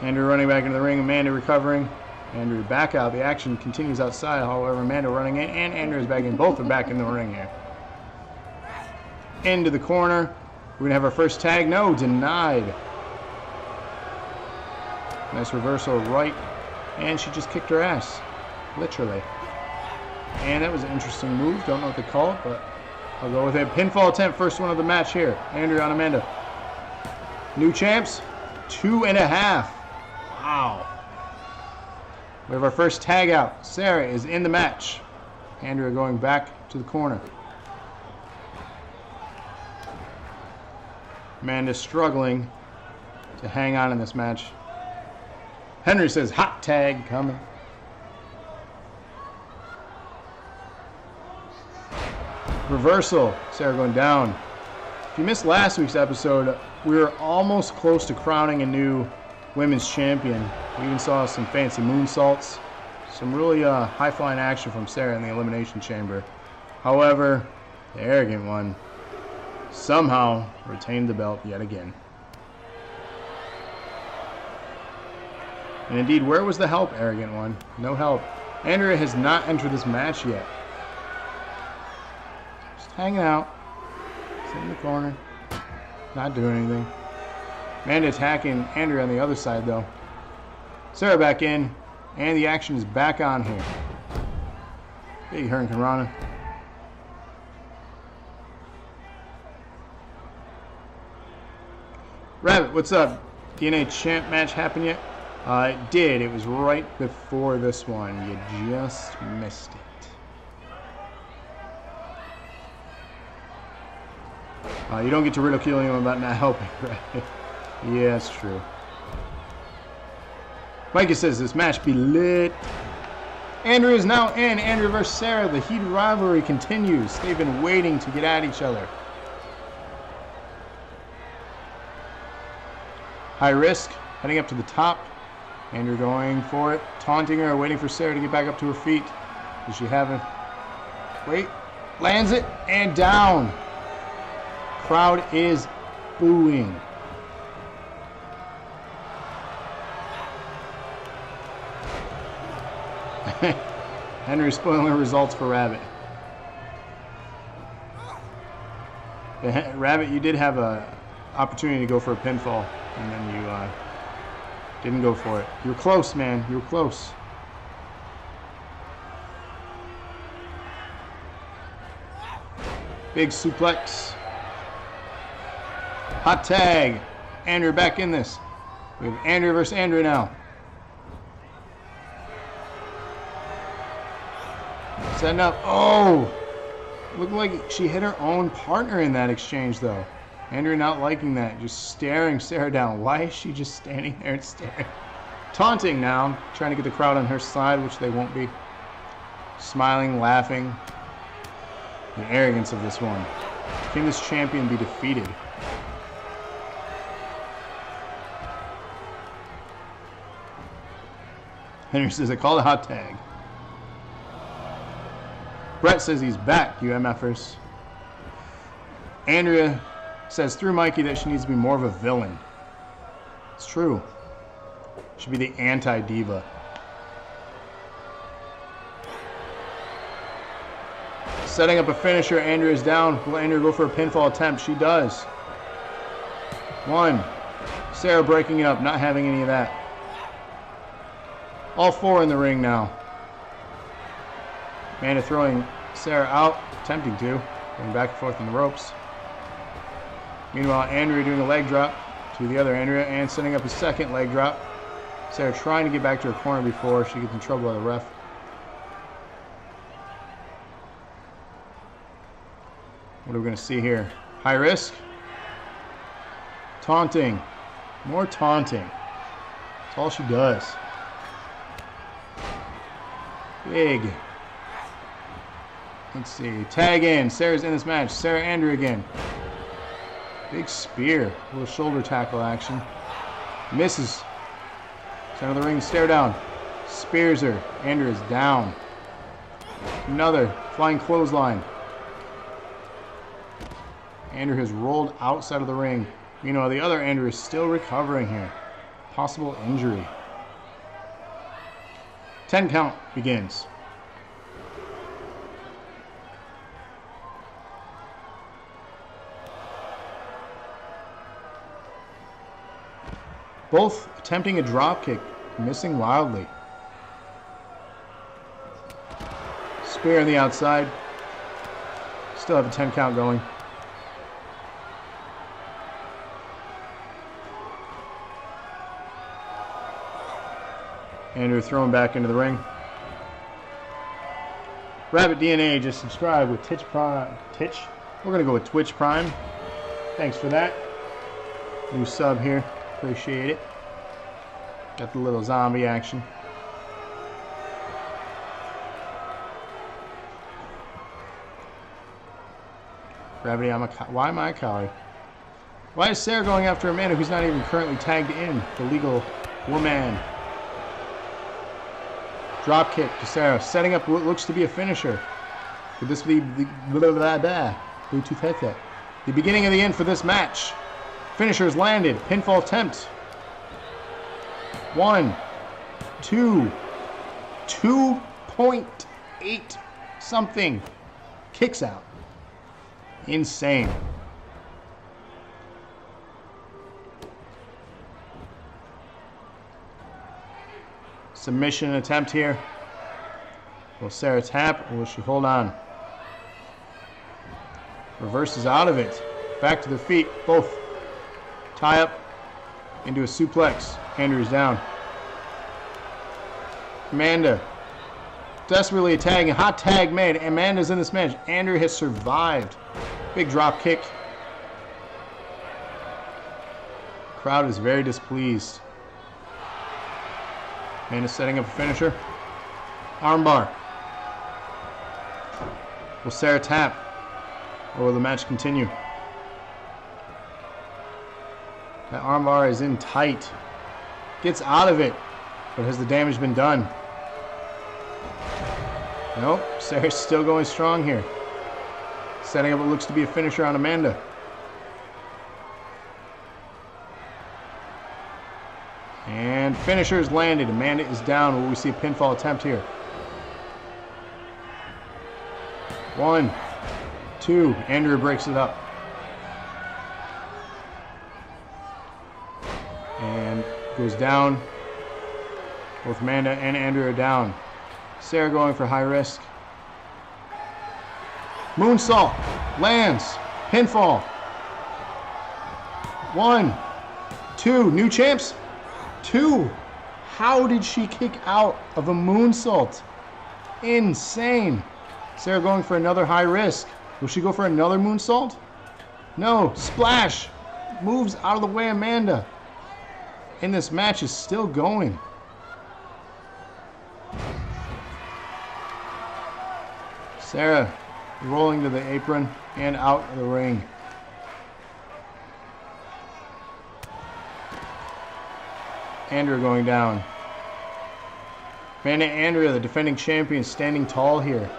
Andrew running back into the ring. Amanda recovering. Andrew back out. The action continues outside. However, Amanda running in and Andrew is back in. Both are back in the ring here. Into the corner. We're going to have our first tag. No, denied. Nice reversal right. And she just kicked her ass. Literally. And that was an interesting move. Don't know what to call it, but I'll go with it. Pinfall attempt. First one of the match here. Andrew on Amanda. New champs. 2.5. Wow. We have our first tag out. Sarah is in the match. Andrea going back to the corner. Amanda struggling to hang on in this match. Henry says hot tag coming. Reversal. Sarah going down. If you missed last week's episode, we were almost close to crowning a new women's champion. We even saw some fancy moonsaults. Some really high-flying action from Sarah in the Elimination Chamber. However, the Arrogant One somehow retained the belt yet again. And indeed, where was the help, Arrogant One? No help. Andrea has not entered this match yet. Just hanging out. Sitting in the corner. Not doing anything. Amanda attacking Andrea on the other side, though. Sarah back in. And the action is back on here. Big Hurricane Rana. Rabbit, what's up? DNA champ match happen yet? It did. It was right before this one. You just missed it. You don't get to ridicule him about not helping, right? Yeah, that's true. Mikey says this match be lit. Andrew is now in. Andrew versus Sarah. The heated rivalry continues. They've been waiting to get at each other. High risk. Heading up to the top. Andrew going for it. Taunting her. Waiting for Sarah to get back up to her feet. Does she have it? Wait. Lands it. And down. Crowd is booing. Henry spoiling results for Rabbit. Rabbit, you did have an opportunity to go for a pinfall, and then you didn't go for it. You were close, man. You were close. Big suplex. Hot tag. Andrew back in this. We have Andrew versus Andrew now. Setting up. Oh! Looked like she hit her own partner in that exchange, though. Andrea not liking that. Just staring Sarah down. Why is she just standing there and staring? Taunting now. Trying to get the crowd on her side, which they won't be. Smiling, laughing. The arrogance of this one. Can this champion be defeated? Henry says, I called a hot tag. Brett says he's back, you MFers. Andrea says through Mikey that she needs to be more of a villain. It's true. Should be the anti-diva. Setting up a finisher. Andrea's down. Will Andrea go for a pinfall attempt? She does. 1. Sarah breaking it up, not having any of that. All 4 in the ring now. Amanda throwing Sarah out, attempting to. Going back and forth on the ropes. Meanwhile, Andrea doing a leg drop to the other Andrea and setting up a second leg drop. Sarah trying to get back to her corner before she gets in trouble by the ref. What are we going to see here? High risk. Taunting. More taunting. That's all she does. Big. Let's see. Tag in. Sarah's in this match. Sarah Andrea again. Big spear. A little shoulder tackle action. Misses. Center of the ring. Stare down. Spears her. Andrea's down. Another flying clothesline. Andrea has rolled outside of the ring. Meanwhile, the other Andrea is still recovering here. Possible injury. 10 count begins. Both attempting a drop kick, missing wildly. Spear on the outside. Still have a 10 count going. Andrew throwing back into the ring. Rabbit DNA just subscribed with Twitch Prime. We're going to go with Twitch Prime. Thanks for that. New sub here. Appreciate it. Got the little zombie action. Gravity, why am I a coward? Why is Sarah going after Amanda who's not even currently tagged in? The legal woman. Drop kick to Sarah, setting up what looks to be a finisher. Could this be the beginning of the end for this match? Finisher is landed. Pinfall attempt. 1, 2, 2.8 something. Kicks out. Insane. Submission attempt here. Will Sarah tap or will she hold on? Reverses out of it. Back to the feet. Both. Tie up into a suplex. Andrew's down. Amanda desperately tagging. Hot tag made. Amanda's in this match. Andrew has survived. Big drop kick. Crowd is very displeased. Amanda setting up a finisher. Armbar. Will Sarah tap? Or will the match continue? That armbar is in tight. Gets out of it. But has the damage been done? Nope. Sarah's still going strong here. Setting up what looks to be a finisher on Amanda. And finisher's landed. Amanda is down. Will we see a pinfall attempt here? 1, 2. Andrea breaks it up. And goes down. Both Amanda and Andrea are down. Sarah going for high risk. Moonsault. Lands. Pinfall. 1, 2. New champs. 2. How did she kick out of a moonsault? Insane. Sarah going for another high risk. Will she go for another moonsault? No. Splash. Moves out of the way, Amanda. And this match is still going. Sarah rolling to the apron and out of the ring. Andrea going down. Amanda and Andrea, the defending champions, standing tall here.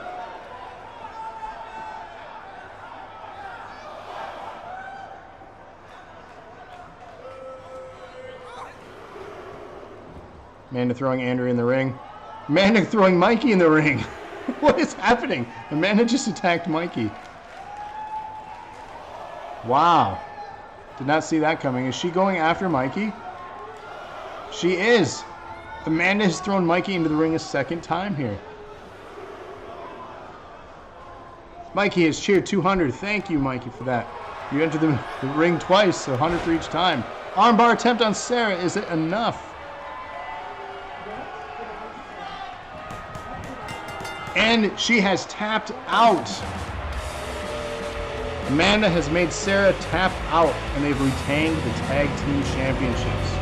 Amanda throwing Andrea in the ring. Amanda throwing Mikey in the ring. What is happening? Amanda just attacked Mikey. Wow. Did not see that coming. Is she going after Mikey? She is. Amanda has thrown Mikey into the ring a second time here. Mikey has cheered 200. Thank you, Mikey, for that. You entered the ring twice, so 100 for each time. Armbar attempt on Sarah. Is it enough? And she has tapped out. Amanda has made Sarah tap out, and they've retained the tag team championships.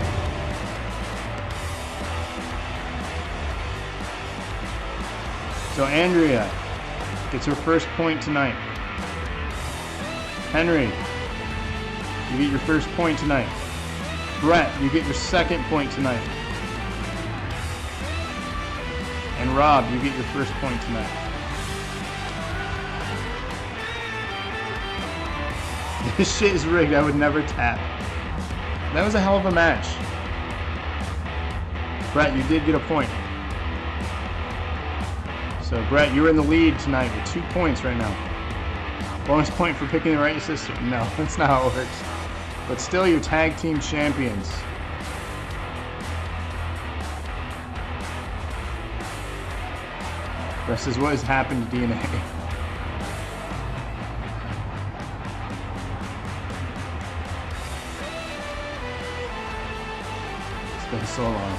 So Andrea gets her first point tonight. Henry, you get your first point tonight. Brett, you get your second point tonight. And Rob, you get your first point tonight. This shit is rigged. I would never tap. That was a hell of a match. Brett, you did get a point. So Brett, you're in the lead tonight with 2 points right now. Bonus point for picking the right system. No, that's not how it works. But still, your tag team champions. This is what has happened to DNA. It's been so long.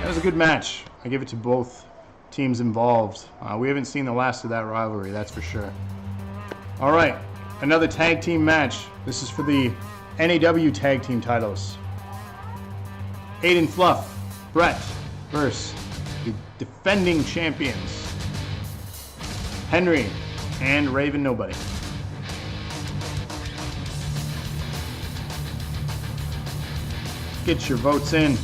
That was a good match. I give it to both teams involved. We haven't seen the last of that rivalry, that's for sure. All right, another tag team match. This is for the NAW tag team titles. Aiden Fluff, Brett versus the defending champions, Henry and Raven Nobody. Get your votes in.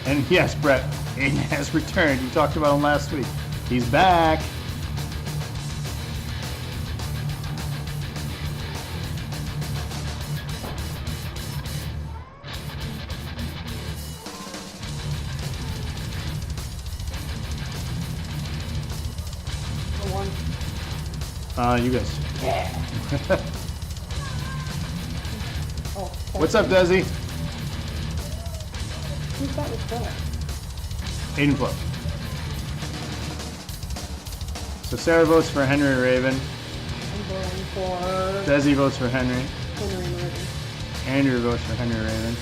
And yes, Brett, Aiden has returned. You talked about him last week. He's back. You guys. Yeah. Oh, what's up, Desi? Who's that with that? Aiden Fluff. So Sarah votes for Henry Raven. I'm voting for Desi votes for Henry. Henry and Raven. Andrew votes for Henry Raven.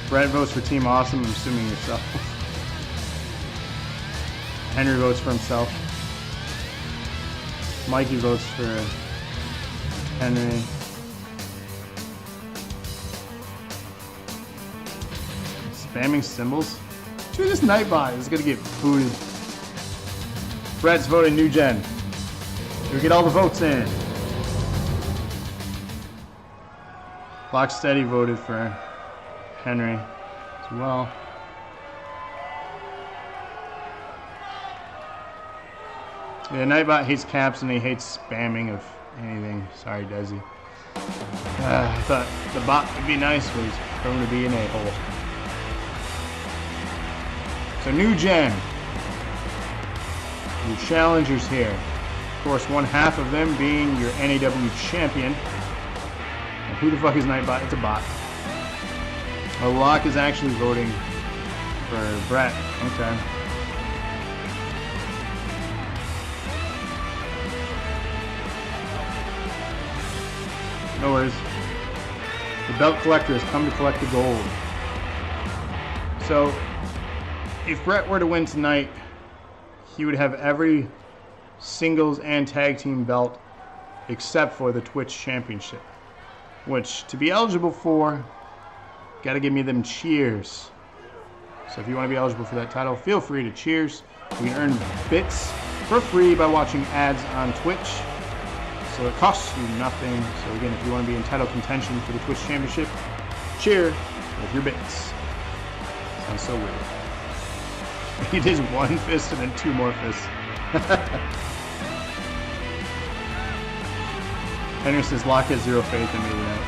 Brett votes for Team Awesome, I'm assuming yourself. Henry votes for himself. Mikey votes for Henry. Spamming symbols? Dude, this Nightbot is gonna get booted. Brett's voting New Gen. We get all the votes in. Locksteady voted for Henry as well. Yeah, Nightbot hates caps and he hates spamming of anything. Sorry, Desi. I thought the bot would be nice, but he's prone to be an a-hole. So New Gen. Your challengers here. Of course, one half of them being your NAW champion. And who the fuck is Nightbot? It's a bot. Oh, Locke is actually voting for Brett. Okay. No worries. The belt collector has come to collect the gold. So, if Brett were to win tonight, he would have every singles and tag team belt except for the Twitch Championship. Which, to be eligible for, gotta give me them cheers. So if you want to be eligible for that title, feel free to cheers. You can earn bits for free by watching ads on Twitch. So it costs you nothing. So again, if you want to be in title contention for the Twitch Championship, cheer with your bits. Sounds so weird. He did one fist and then two more fists. Henry says Locke has zero faith in me tonight.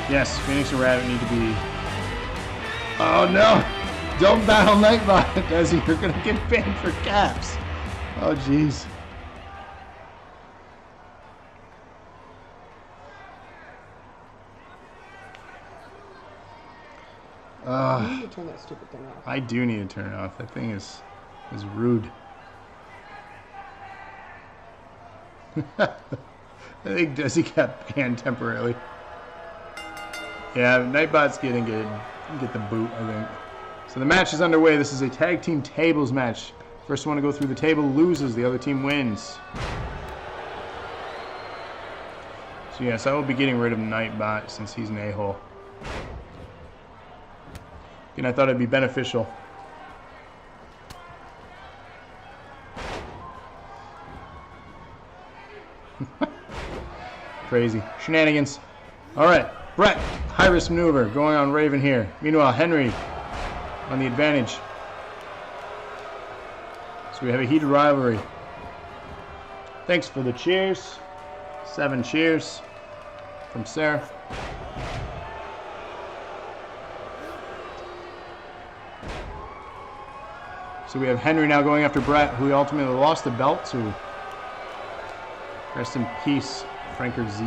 Yes, Phoenix and Rabbit need to be... Oh no! Don't battle Nightbot, Desi. You're gonna get banned for caps. Oh jeez. You need to turn that stupid thing off. I do need to turn it off. That thing is rude. I think Desi got banned temporarily. Yeah, Nightbot's getting good. Get the boot, I think. So the match is underway. This is a tag team tables match. First one to go through the table loses. The other team wins. So yes, I will be getting rid of Nightbot since he's an a-hole. And I thought it'd be beneficial. Crazy. Shenanigans. Alright, Brett, high-risk maneuver going on Raven here. Meanwhile, Henry on the advantage. So we have a heated rivalry. Thanks for the cheers. 7 cheers from Sarah. So we have Henry now going after Brett, who ultimately lost the belt to. Rest in peace, Franker Z.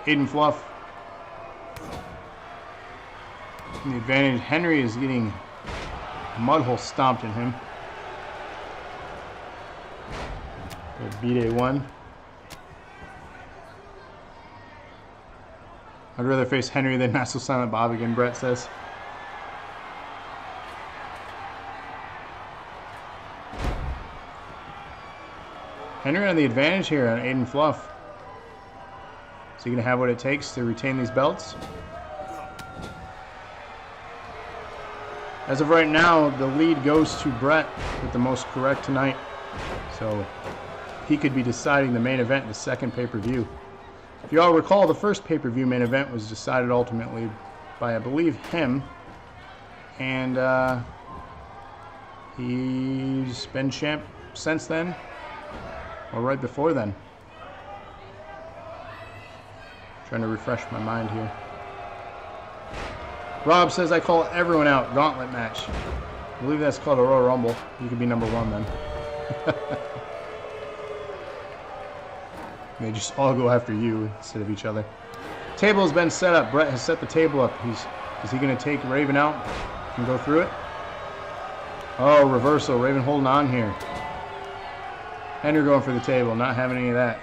Aiden Fluff. And the advantage, Henry is getting a mud hole stomped in him. B-Day 1. I'd rather face Henry than Not So Silent Bob again, Brett says. Henry on the advantage here on Aiden Fluff. Is he going to have what it takes to retain these belts? As of right now, the lead goes to Brett with the most correct tonight. So he could be deciding the main event in the second pay-per-view. If you all recall, the first pay-per-view main event was decided ultimately by, I believe, him. And he's been champ since then. Or right before then. Trying to refresh my mind here. Rob says I call everyone out. Gauntlet match. I believe that's called a Royal Rumble. You could be number 1 then. They just all go after you instead of each other. Table has been set up. Brett has set the table up. Is he going to take Raven out and go through it? Oh, reversal. Raven holding on here. Henry going for the table, not having any of that.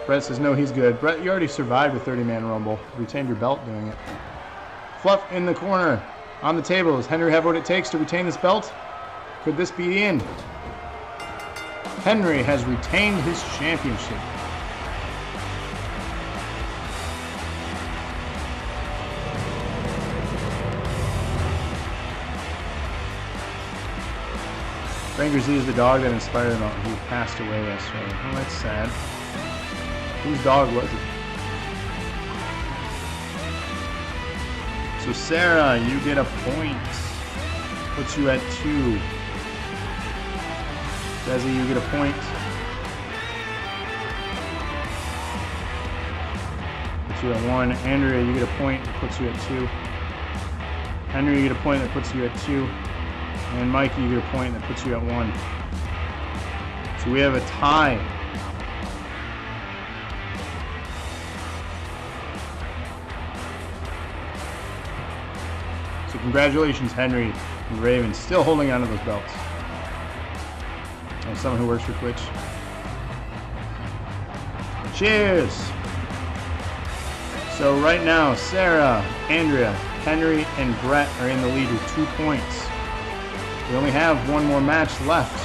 Brett says no, he's good. Brett, you already survived a 30-man Rumble. Retained your belt doing it. Fluff in the corner. On the table. Does Henry have what it takes to retain this belt? Could this be the end? Henry has retained his championship. Franker Z is the dog that inspired him. He passed away yesterday. Oh, that's sad. Whose dog was it? So Sarah, you get a point. Puts you at 2. Desi, you get a point. Puts you at 1. Andrea, you get a point. Puts you at 2. Henry, you get a point that puts you at 2. And Mikey, you get a point that puts you at 1. So we have a tie. So congratulations, Henry. And Raven still holding on to those belts. And someone who works for Twitch. Cheers! So right now, Sarah, Andrea, Henry, and Brett are in the lead with 2 points. We only have one more match left.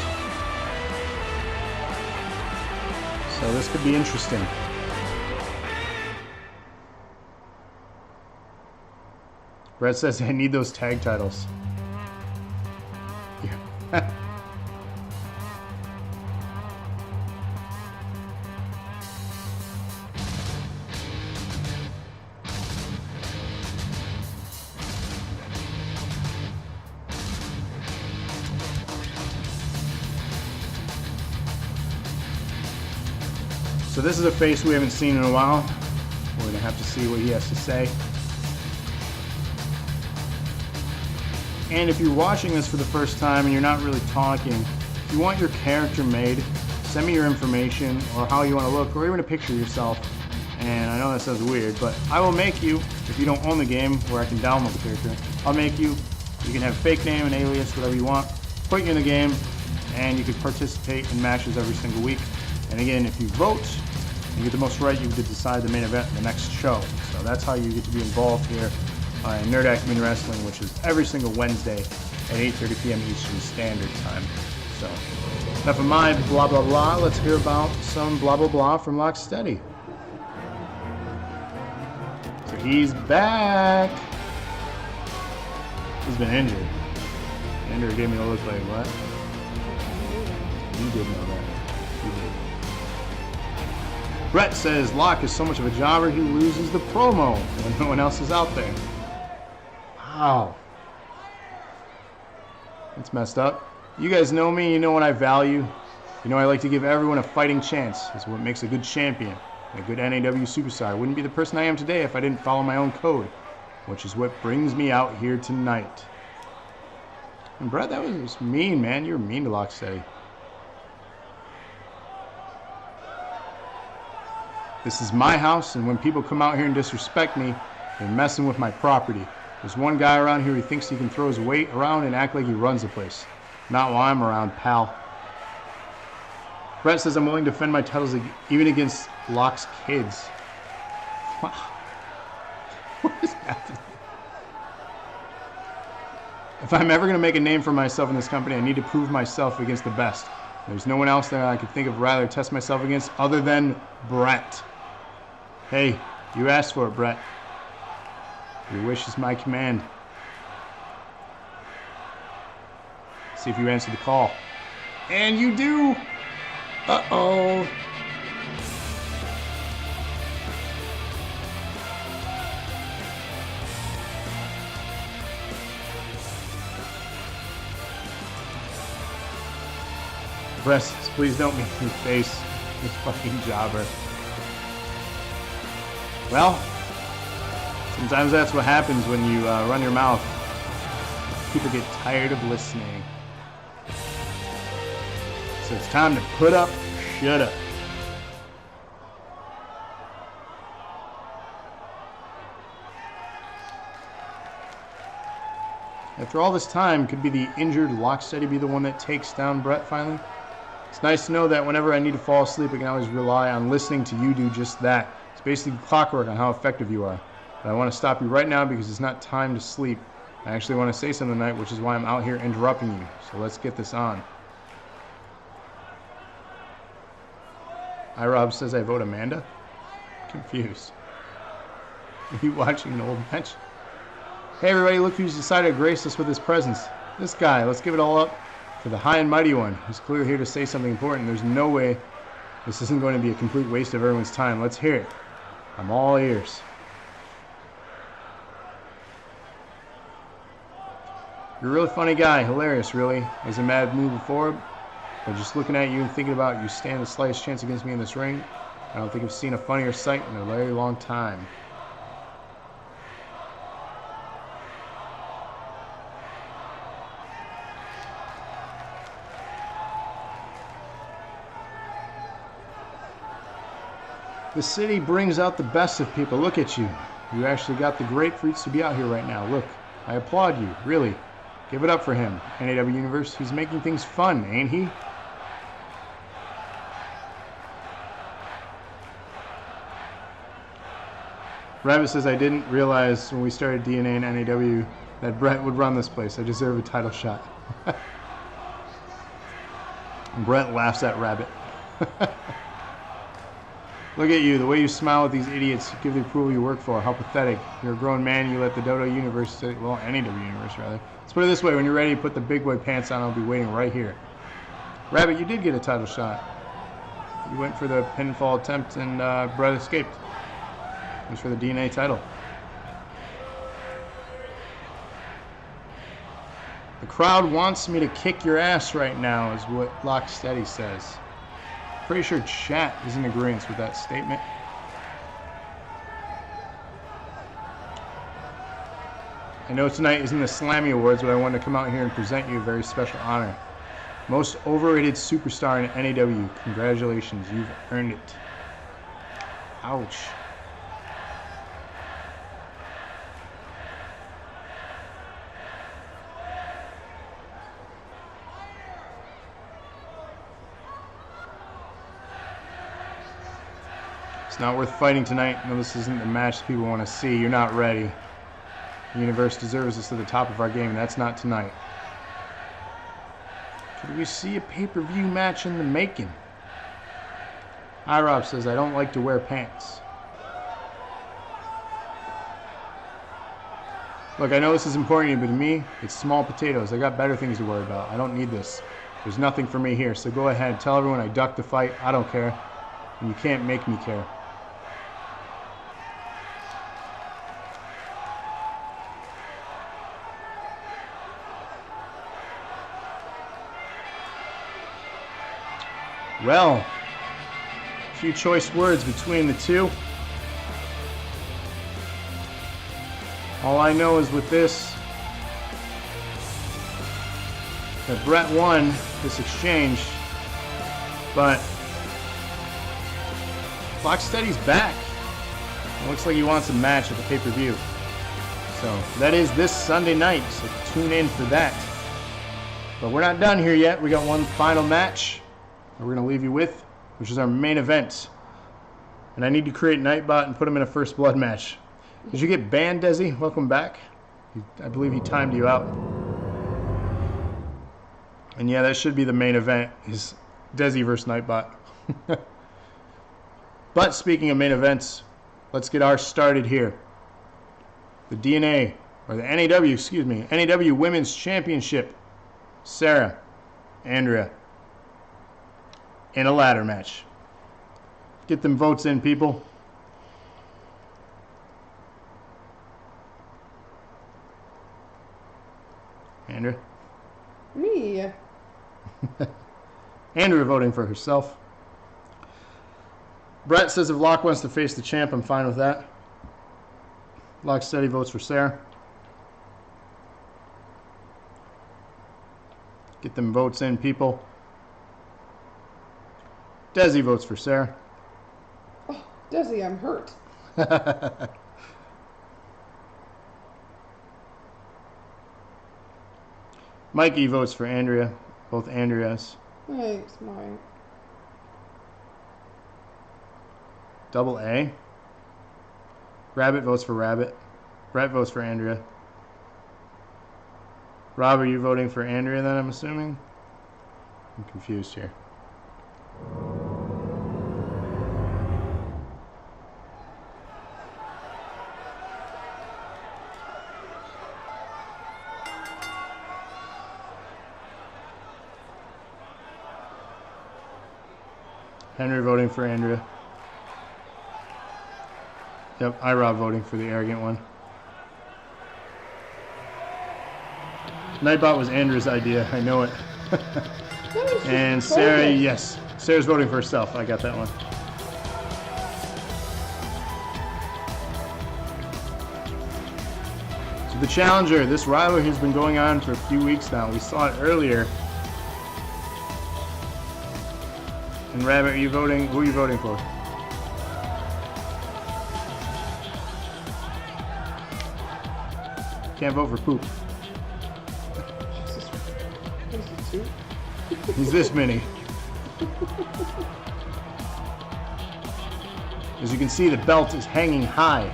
So this could be interesting. Brett says, I need those tag titles. Yeah. So this is a face we haven't seen in a while. We're going to have to see what he has to say. And if you're watching this for the first time and you're not really talking, if you want your character made, send me your information or how you want to look or even a picture of yourself. And I know that sounds weird, but I will make you, if you don't own the game where I can download the character, I'll make you. You can have fake name and alias, whatever you want, put you in the game, and you can participate in matches every single week. And again, if you vote, you get the most right, you get to decide the main event in the next show. So that's how you get to be involved here in Nerd Acumen Wrestling, which is every single Wednesday at 8:30 p.m. Eastern Standard Time. So enough of my blah blah blah. Let's hear about some blah blah blah from Locksteady. So he's back. He's been injured. Andrew gave me a look like, what? You did know that. You did. Brett says Locke is so much of a jobber he loses the promo when no one else is out there. Wow. That's messed up. You guys know me, you know what I value. You know I like to give everyone a fighting chance. It's what makes a good champion, a good NAW superstar. I wouldn't be the person I am today if I didn't follow my own code, which is what brings me out here tonight. And Brett, that was mean, man. You were mean to Locksteady. This is my house, and when people come out here and disrespect me, they're messing with my property. There's one guy around here who thinks he can throw his weight around and act like he runs the place. Not while I'm around, pal. Brett says I'm willing to defend my titles even against Locke's kids. Wow. What is happening? If I'm ever going to make a name for myself in this company, I need to prove myself against the best. There's no one else that I could think of rather test myself against other than Brett. Hey, you asked for it, Brett. Your wish is my command. See if you answer the call. And you do! Uh-oh. Brett says, please don't make me face this fucking jobber. Well, sometimes that's what happens when you run your mouth. People get tired of listening. So it's time to put up, shut up. After all this time, could be the injured Locksteady be the one that takes down Brett finally? It's nice to know that whenever I need to fall asleep, I can always rely on listening to you do just that. It's basically clockwork on how effective you are. But I want to stop you right now because it's not time to sleep. I actually want to say something tonight, which is why I'm out here interrupting you. So let's get this on. iRob says I vote Amanda? Confused. Are you watching an old match? Hey everybody, look who's decided to grace us with his presence. This guy, let's give it all up for the high and mighty one. He's clearly here to say something important. There's no way this isn't going to be a complete waste of everyone's time. Let's hear it. I'm all ears. You're a really funny guy. Hilarious, really. I was a mad move before, but just looking at you and thinking about you stand the slightest chance against me in this ring, I don't think I've seen a funnier sight in a very long time. The city brings out the best of people. Look at you. You actually got the grapefruits to be out here right now. Look, I applaud you, really. Give it up for him. NAW Universe, he's making things fun, ain't he? Rabbit says, I didn't realize when we started DNA and NAW that Brett would run this place. I deserve a title shot. Brett laughs at Rabbit. Look at you, the way you smile at these idiots, give the approval you work for. How pathetic. You're a grown man, you let the WWE Universe, well, NAW Universe rather. Let's put it this way, when you're ready to put the big boy pants on, I'll be waiting right here. Rabbit, you did get a title shot. You went for the pinfall attempt and Brett escaped. It was for the DNA title. The crowd wants me to kick your ass right now, is what Locksteady says. Pretty sure chat is in agreement with that statement. I know tonight isn't the Slammy Awards, but I wanted to come out here and present you a very special honor. Most overrated superstar in NAW. Congratulations, you've earned it. Ouch. It's not worth fighting tonight. No, this isn't the match people want to see. You're not ready. The universe deserves us to the top of our game, and that's not tonight. Could we see a pay-per-view match in the making? iRob says, I don't like to wear pants. Look, I know this is important to you, but to me, it's small potatoes. I got better things to worry about. I don't need this. There's nothing for me here, so go ahead. Tell everyone I ducked the fight. I don't care. And you can't make me care. Well, a few choice words between the two. All I know is with this, that Brett won this exchange, but Locksteady's back. It looks like he wants a match at the pay-per-view. So that is this Sunday night, so tune in for that. But we're not done here yet. We got one final match that we're going to leave you with, which is our main event. And I need to create Nightbot and put him in a First Blood match. Did you get banned, Desi? Welcome back. I believe he timed you out. And yeah, that should be the main event, is Desi versus Nightbot. But speaking of main events, let's get ours started here. The DNA, or the NAW, excuse me, NAW Women's Championship. Sarah, Andrea, in a ladder match. Get them votes in, people. Andrea? Me. Andrea voting for herself. Brett says if Locke wants to face the champ, I'm fine with that. Locksteady votes for Sarah. Get them votes in, people. Desi votes for Sarah. Oh, Desi, I'm hurt. Mikey votes for Andrea. Both Andreas. Thanks, Mike. Double A. Rabbit votes for Rabbit. Brett votes for Andrea. Rob, are you voting for Andrea then, I'm assuming? I'm confused here. Henry voting for Andrea. Yep, iRob voting for the arrogant one. Nightbot was Andrew's idea, I know it. And Sarah, yes. Sarah's voting for herself, I got that one. So the challenger, this rivalry has been going on for a few weeks now. We saw it earlier. And Rabbit, are you voting? Who are you voting for? Can't vote for poop. suit. He's this mini. As you can see, the belt is hanging high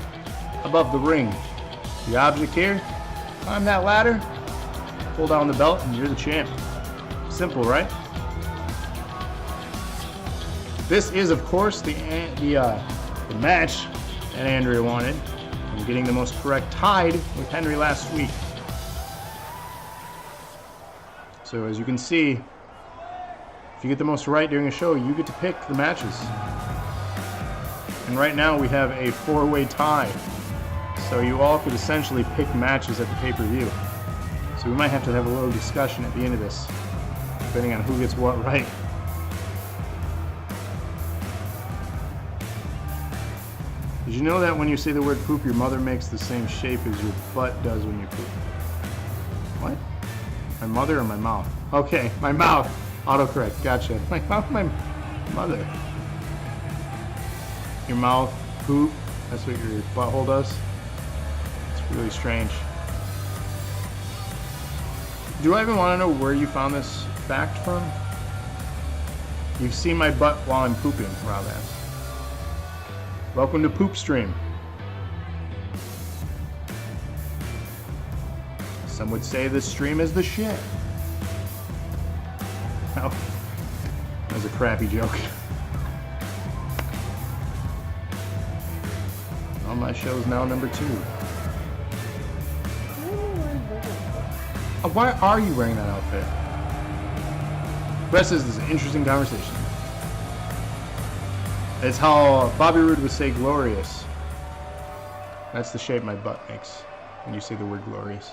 above the ring. The object here, climb that ladder, pull down the belt, and you're the champ. Simple, right? This is, of course, the match that Andrea wanted, and getting the most correct tied with Henry last week. So as you can see, if you get the most right during a show, you get to pick the matches. And right now we have a 4-way tie. So you all could essentially pick matches at the pay-per-view. So we might have to have a little discussion at the end of this, depending on who gets what right. Did you know that when you say the word poop, your mother makes the same shape as your butt does when you poop? What? My mother or my mouth? Okay, my mouth. Autocorrect, gotcha. My mouth, my mother. Your mouth, poop, that's what your butthole does? It's really strange. Do I even want to know where you found this fact from? You've seen my butt while I'm pooping, Rob asks. Welcome to Poop Stream. Some would say this stream is the shit. Oh, that was a crappy joke. On my show's now number 2. Why are you wearing that outfit? Rest is an interesting conversation. It's how Bobby Roode would say glorious. That's the shape my butt makes when you say the word glorious.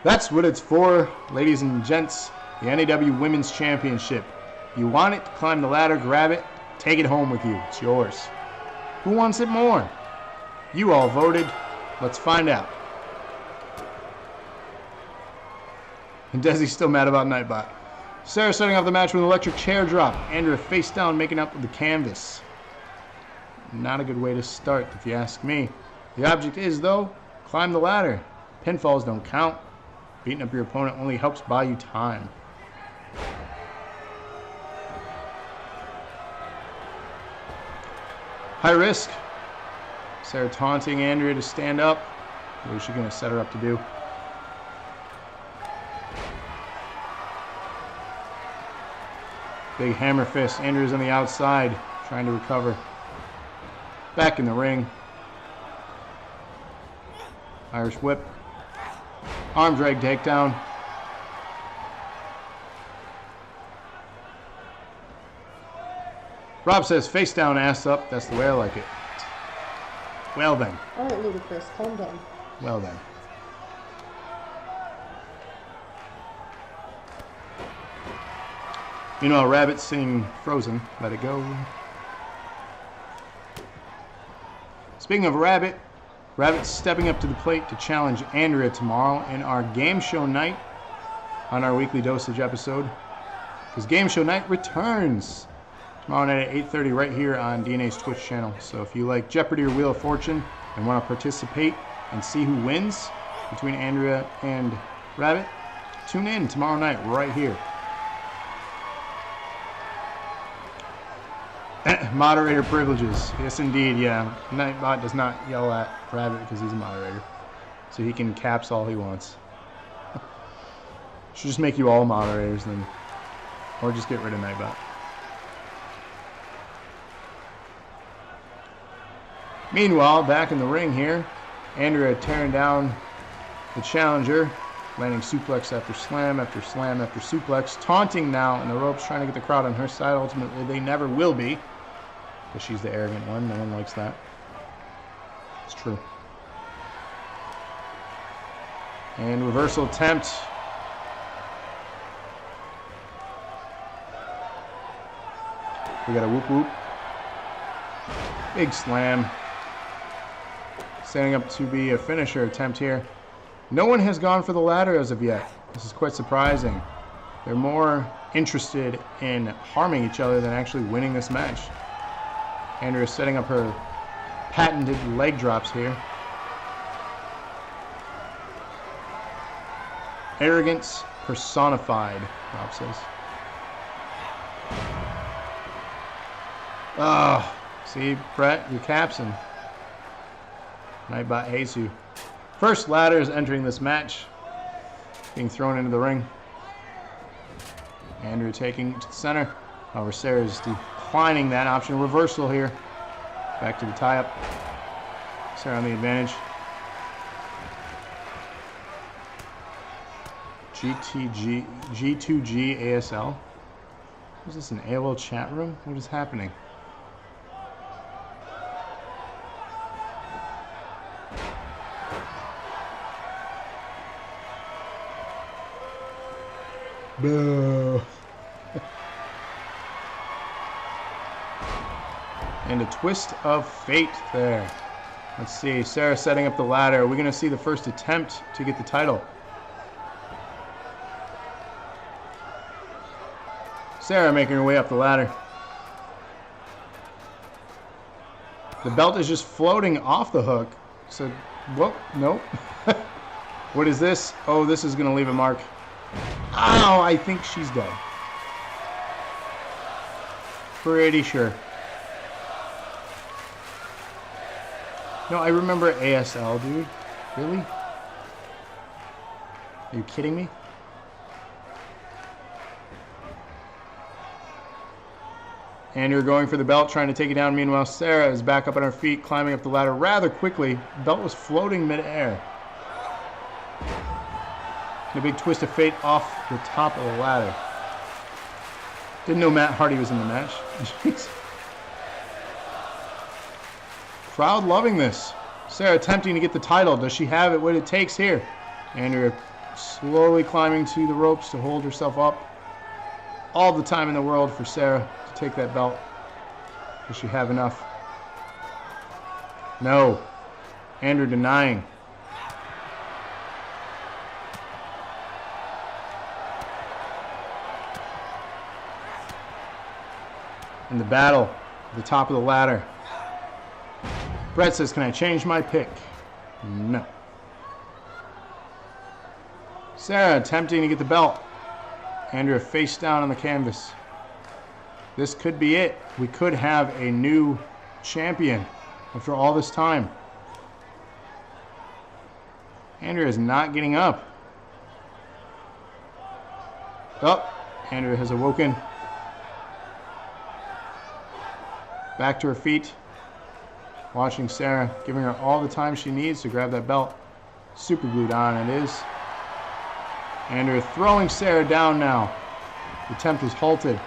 That's what it's for, ladies and gents. The NAW Women's Championship. You want it? Climb the ladder, grab it, take it home with you. It's yours. Who wants it more? You all voted. Let's find out. And Desi's still mad about Nightbot. Sarah starting off the match with an electric chair drop. Andrea face down, making up with the canvas. Not a good way to start, if you ask me. The object is, though, climb the ladder. Pinfalls don't count. Beating up your opponent only helps buy you time. High risk. Sarah taunting Andrea to stand up. What is she going to set her up to do? Big hammer fist. Andrea's on the outside, trying to recover. Back in the ring. Irish whip. Arm drag takedown. Rob says face down, ass up. That's the way I like it. Well then. All right, Ludacris, calm down. Well then. Meanwhile, Rabbit's singing Frozen. Let it go. Speaking of Rabbit, Rabbit's stepping up to the plate to challenge Andrea tomorrow in our game show night on our weekly dosage episode. Because game show night returns tomorrow night at 8:30 right here on DNA's Twitch channel. So if you like Jeopardy or Wheel of Fortune and want to participate and see who wins between Andrea and Rabbit, tune in tomorrow night right here. Moderator privileges. Yes, indeed, yeah. Nightbot does not yell at Rabbit because he's a moderator. So he can caps all he wants. Should just make you all moderators then. Or just get rid of Nightbot. Meanwhile, back in the ring here, Andrea tearing down the challenger, landing suplex after slam after slam after suplex, taunting now in the ropes, trying to get the crowd on her side. Ultimately, they never will be, because she's the arrogant one. No one likes that. It's true. And reversal attempt. We got a whoop whoop. Big slam. Setting up to be a finisher attempt here. No one has gone for the ladder as of yet. This is quite surprising. They're more interested in harming each other than actually winning this match. Andrea setting up her patented leg drops here. Arrogance personified, Rob says. Oh, see, Brett, you're capsing. Nightbot hates you. First ladder is entering this match. Being thrown into the ring. Andrew taking to the center. However, Sarah is declining that option. Reversal here. Back to the tie-up. Sarah on the advantage. G2G ASL. Is this an AOL chat room? What is happening? Boo. And a twist of fate there. Let's see. Sarah setting up the ladder. Are we going to see the first attempt to get the title? Sarah making her way up the ladder. The belt is just floating off the hook. So, whoop, nope. What is this? Oh, this is going to leave a mark. Ow, I think she's dead. Pretty sure. No, I remember ASL, dude. Really? Are you kidding me? And you're going for the belt, trying to take it down. Meanwhile, Sarah is back up on her feet, climbing up the ladder rather quickly. The belt was floating midair. And a big twist of fate off the top of the ladder. Didn't know Matt Hardy was in the match. Jeez. Crowd loving this. Sarah attempting to get the title. Does she have it? What it takes here? Andrea slowly climbing to the ropes to hold herself up. All the time in the world for Sarah to take that belt. Does she have enough? No. Andrew denying. In the battle, at the top of the ladder. Brett says, can I change my pick? No. Sarah attempting to get the belt. Andrea face down on the canvas. This could be it. We could have a new champion after all this time. Andrea is not getting up. Oh, Andrea has awoken. Back to her feet. Watching Sarah, giving her all the time she needs to grab that belt. Super glued on it is. Andrea throwing Sarah down now. The attempt is halted.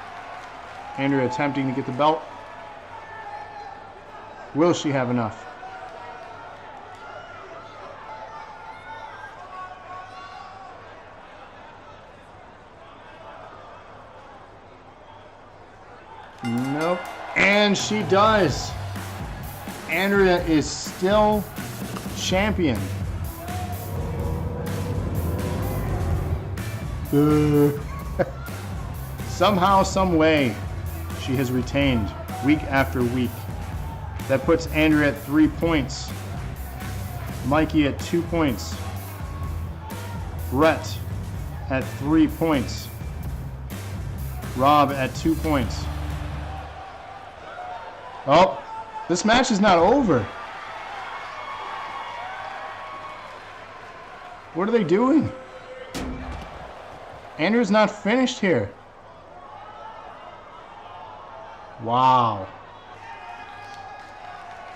Andrea attempting to get the belt. Will she have enough? Nope. And she does. Andrea is still champion. Somehow, some way, she has retained week after week. That puts Andrea at 3 points. Mikey at 2 points. Brett at 3 points. Rob at 2 points. Oh, this match is not over. What are they doing? Andrew's not finished here. Wow.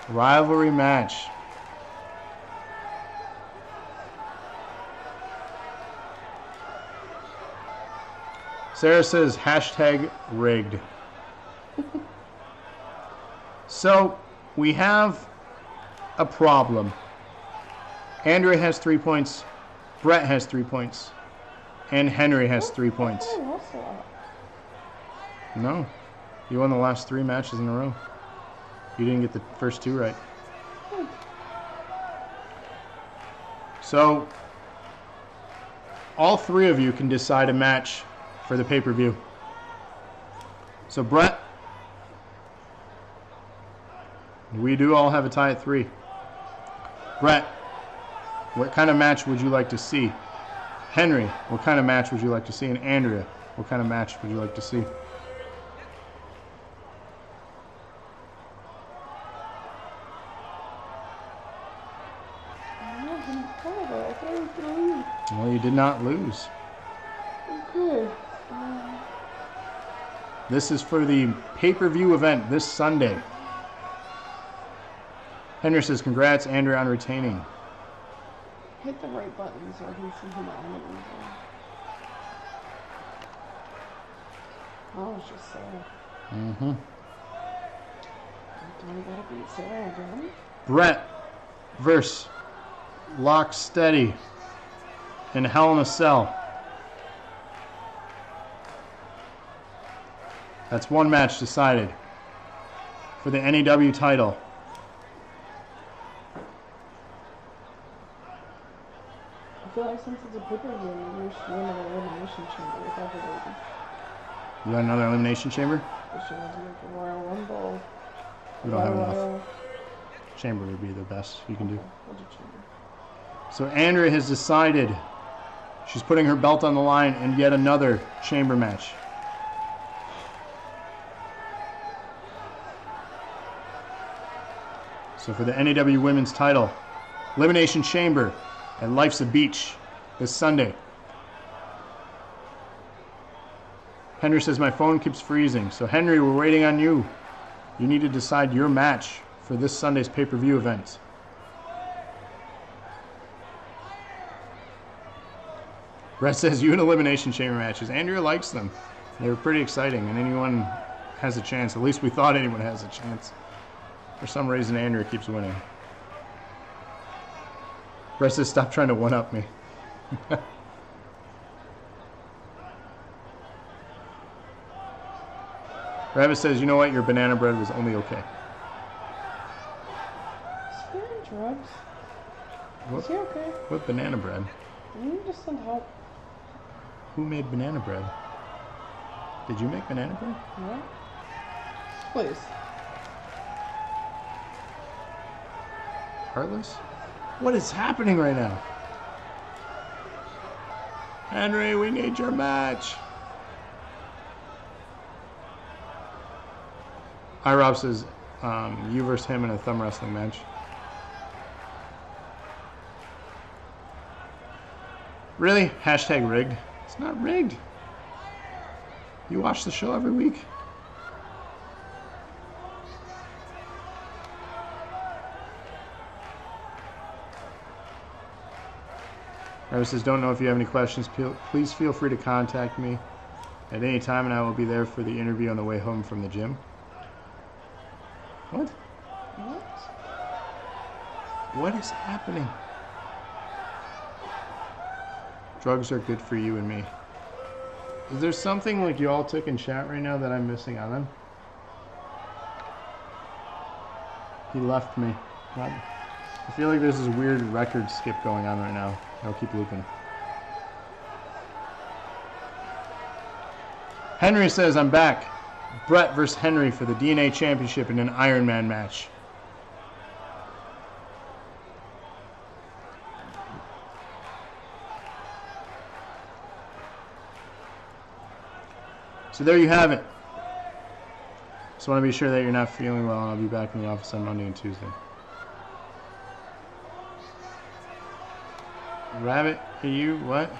Rivalry match. Sarah says hashtag rigged. So we have a problem. Andrea has 3 points. Brett has 3 points. And Henry has 3 points. No. You won the last 3 matches in a row. You didn't get the first 2 right. So, all 3 of you can decide a match for the pay-per-view. So, Brett, we do all have a tie at 3. Brett, what kind of match would you like to see? Henry, what kind of match would you like to see? And Andrea, what kind of match would you like to see? Well, you did not lose. Okay. This is for the pay-per-view event this Sunday. Henry says, congrats, Andrea, on retaining. Hit the right button so I can see who my enemies are. Oh, it's just Sarah. Mm-hmm. Do I gotta beat Sarah again? Brett versus Lock Steady in Hell in a Cell. That's one match decided for the NEW title. I feel like since it's a pay-per-view, maybe we should do another elimination chamber with everybody. You got another elimination chamber? We should do like a Royal Rumble. We don't have enough. Chamber would be the best you can do. We'll do chamber. So Andrea has decided she's putting her belt on the line in yet another chamber match. So for the NEW Women's title, Elimination Chamber at Life's a Beach this Sunday. Henry says, my phone keeps freezing. So Henry, we're waiting on you. You need to decide your match for this Sunday's pay-per-view event. Brett says, you and Elimination Chamber matches. Andrea likes them. They were pretty exciting, and anyone has a chance. At least we thought anyone has a chance. For some reason, Andrea keeps winning. Brett says, stop trying to one-up me. Rabbit says, you know what? Your banana bread was only okay. Sparing drugs. What, is he okay? What banana bread? Didn't you just send help? Who made banana bread? Did you make banana bread? No. Please. Heartless? What is happening right now? Henry, we need your match. Rob says, you versus him in a thumb wrestling match. Really? Hashtag rigged? It's not rigged. You watch the show every week. Rabbit says, don't know if you have any questions. Please feel free to contact me at any time, and I will be there for the interview on the way home from the gym. What? What? What is happening? Drugs are good for you and me. Is there something like you all took in chat right now that I'm missing out on? He left me. What? I feel like there's this weird record skip going on right now. I'll keep looping. Henry says, I'm back. Brett versus Henry for the DNA Championship in an Iron Man match. So there you have it. Just want to be sure that you're not feeling well, and I'll be back in the office on Monday and Tuesday. Rabbit, are you what?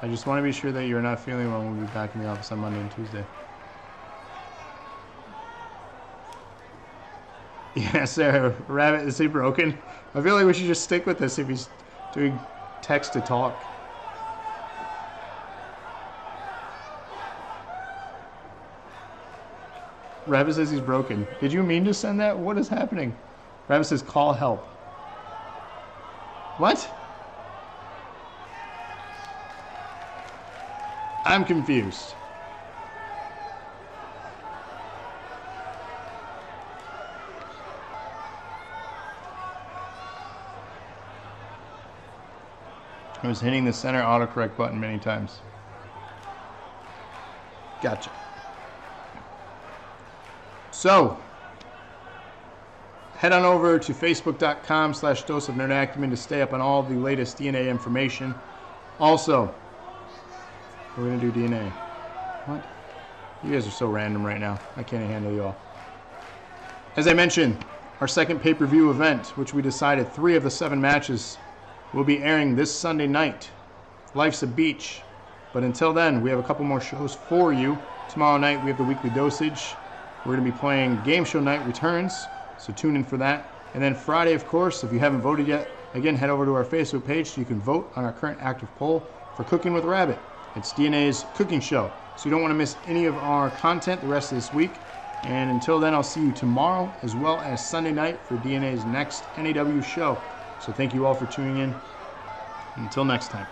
I just want to be sure that you're not feeling well, and we'll be back in the office on Monday and Tuesday. Yeah, Sarah, Rabbit, is he broken? I feel like we should just stick with this if he's doing text to talk. Rabbit says he's broken. Did you mean to send that? What is happening? Rabbit says call help. What? I'm confused. I was hitting the center autocorrect button many times. Gotcha. So, head on over to facebook.com/doseofnerdacumen to stay up on all the latest DNA information. Also, we're going to do DNA. What? You guys are so random right now. I can't handle you all. As I mentioned, our second pay-per-view event, which we decided 3 of the 7 matches will be airing this Sunday night. Life's a Beach. But until then, we have a couple more shows for you. Tomorrow night, we have the weekly dosage. We're going to be playing Game Show Night Returns, so tune in for that. And then Friday, of course, if you haven't voted yet, again, head over to our Facebook page so you can vote on our current active poll for Cooking with Rabbit. It's DNA's cooking show, so you don't want to miss any of our content the rest of this week. And until then, I'll see you tomorrow as well as Sunday night for DNA's next NAW show. So thank you all for tuning in. Until next time.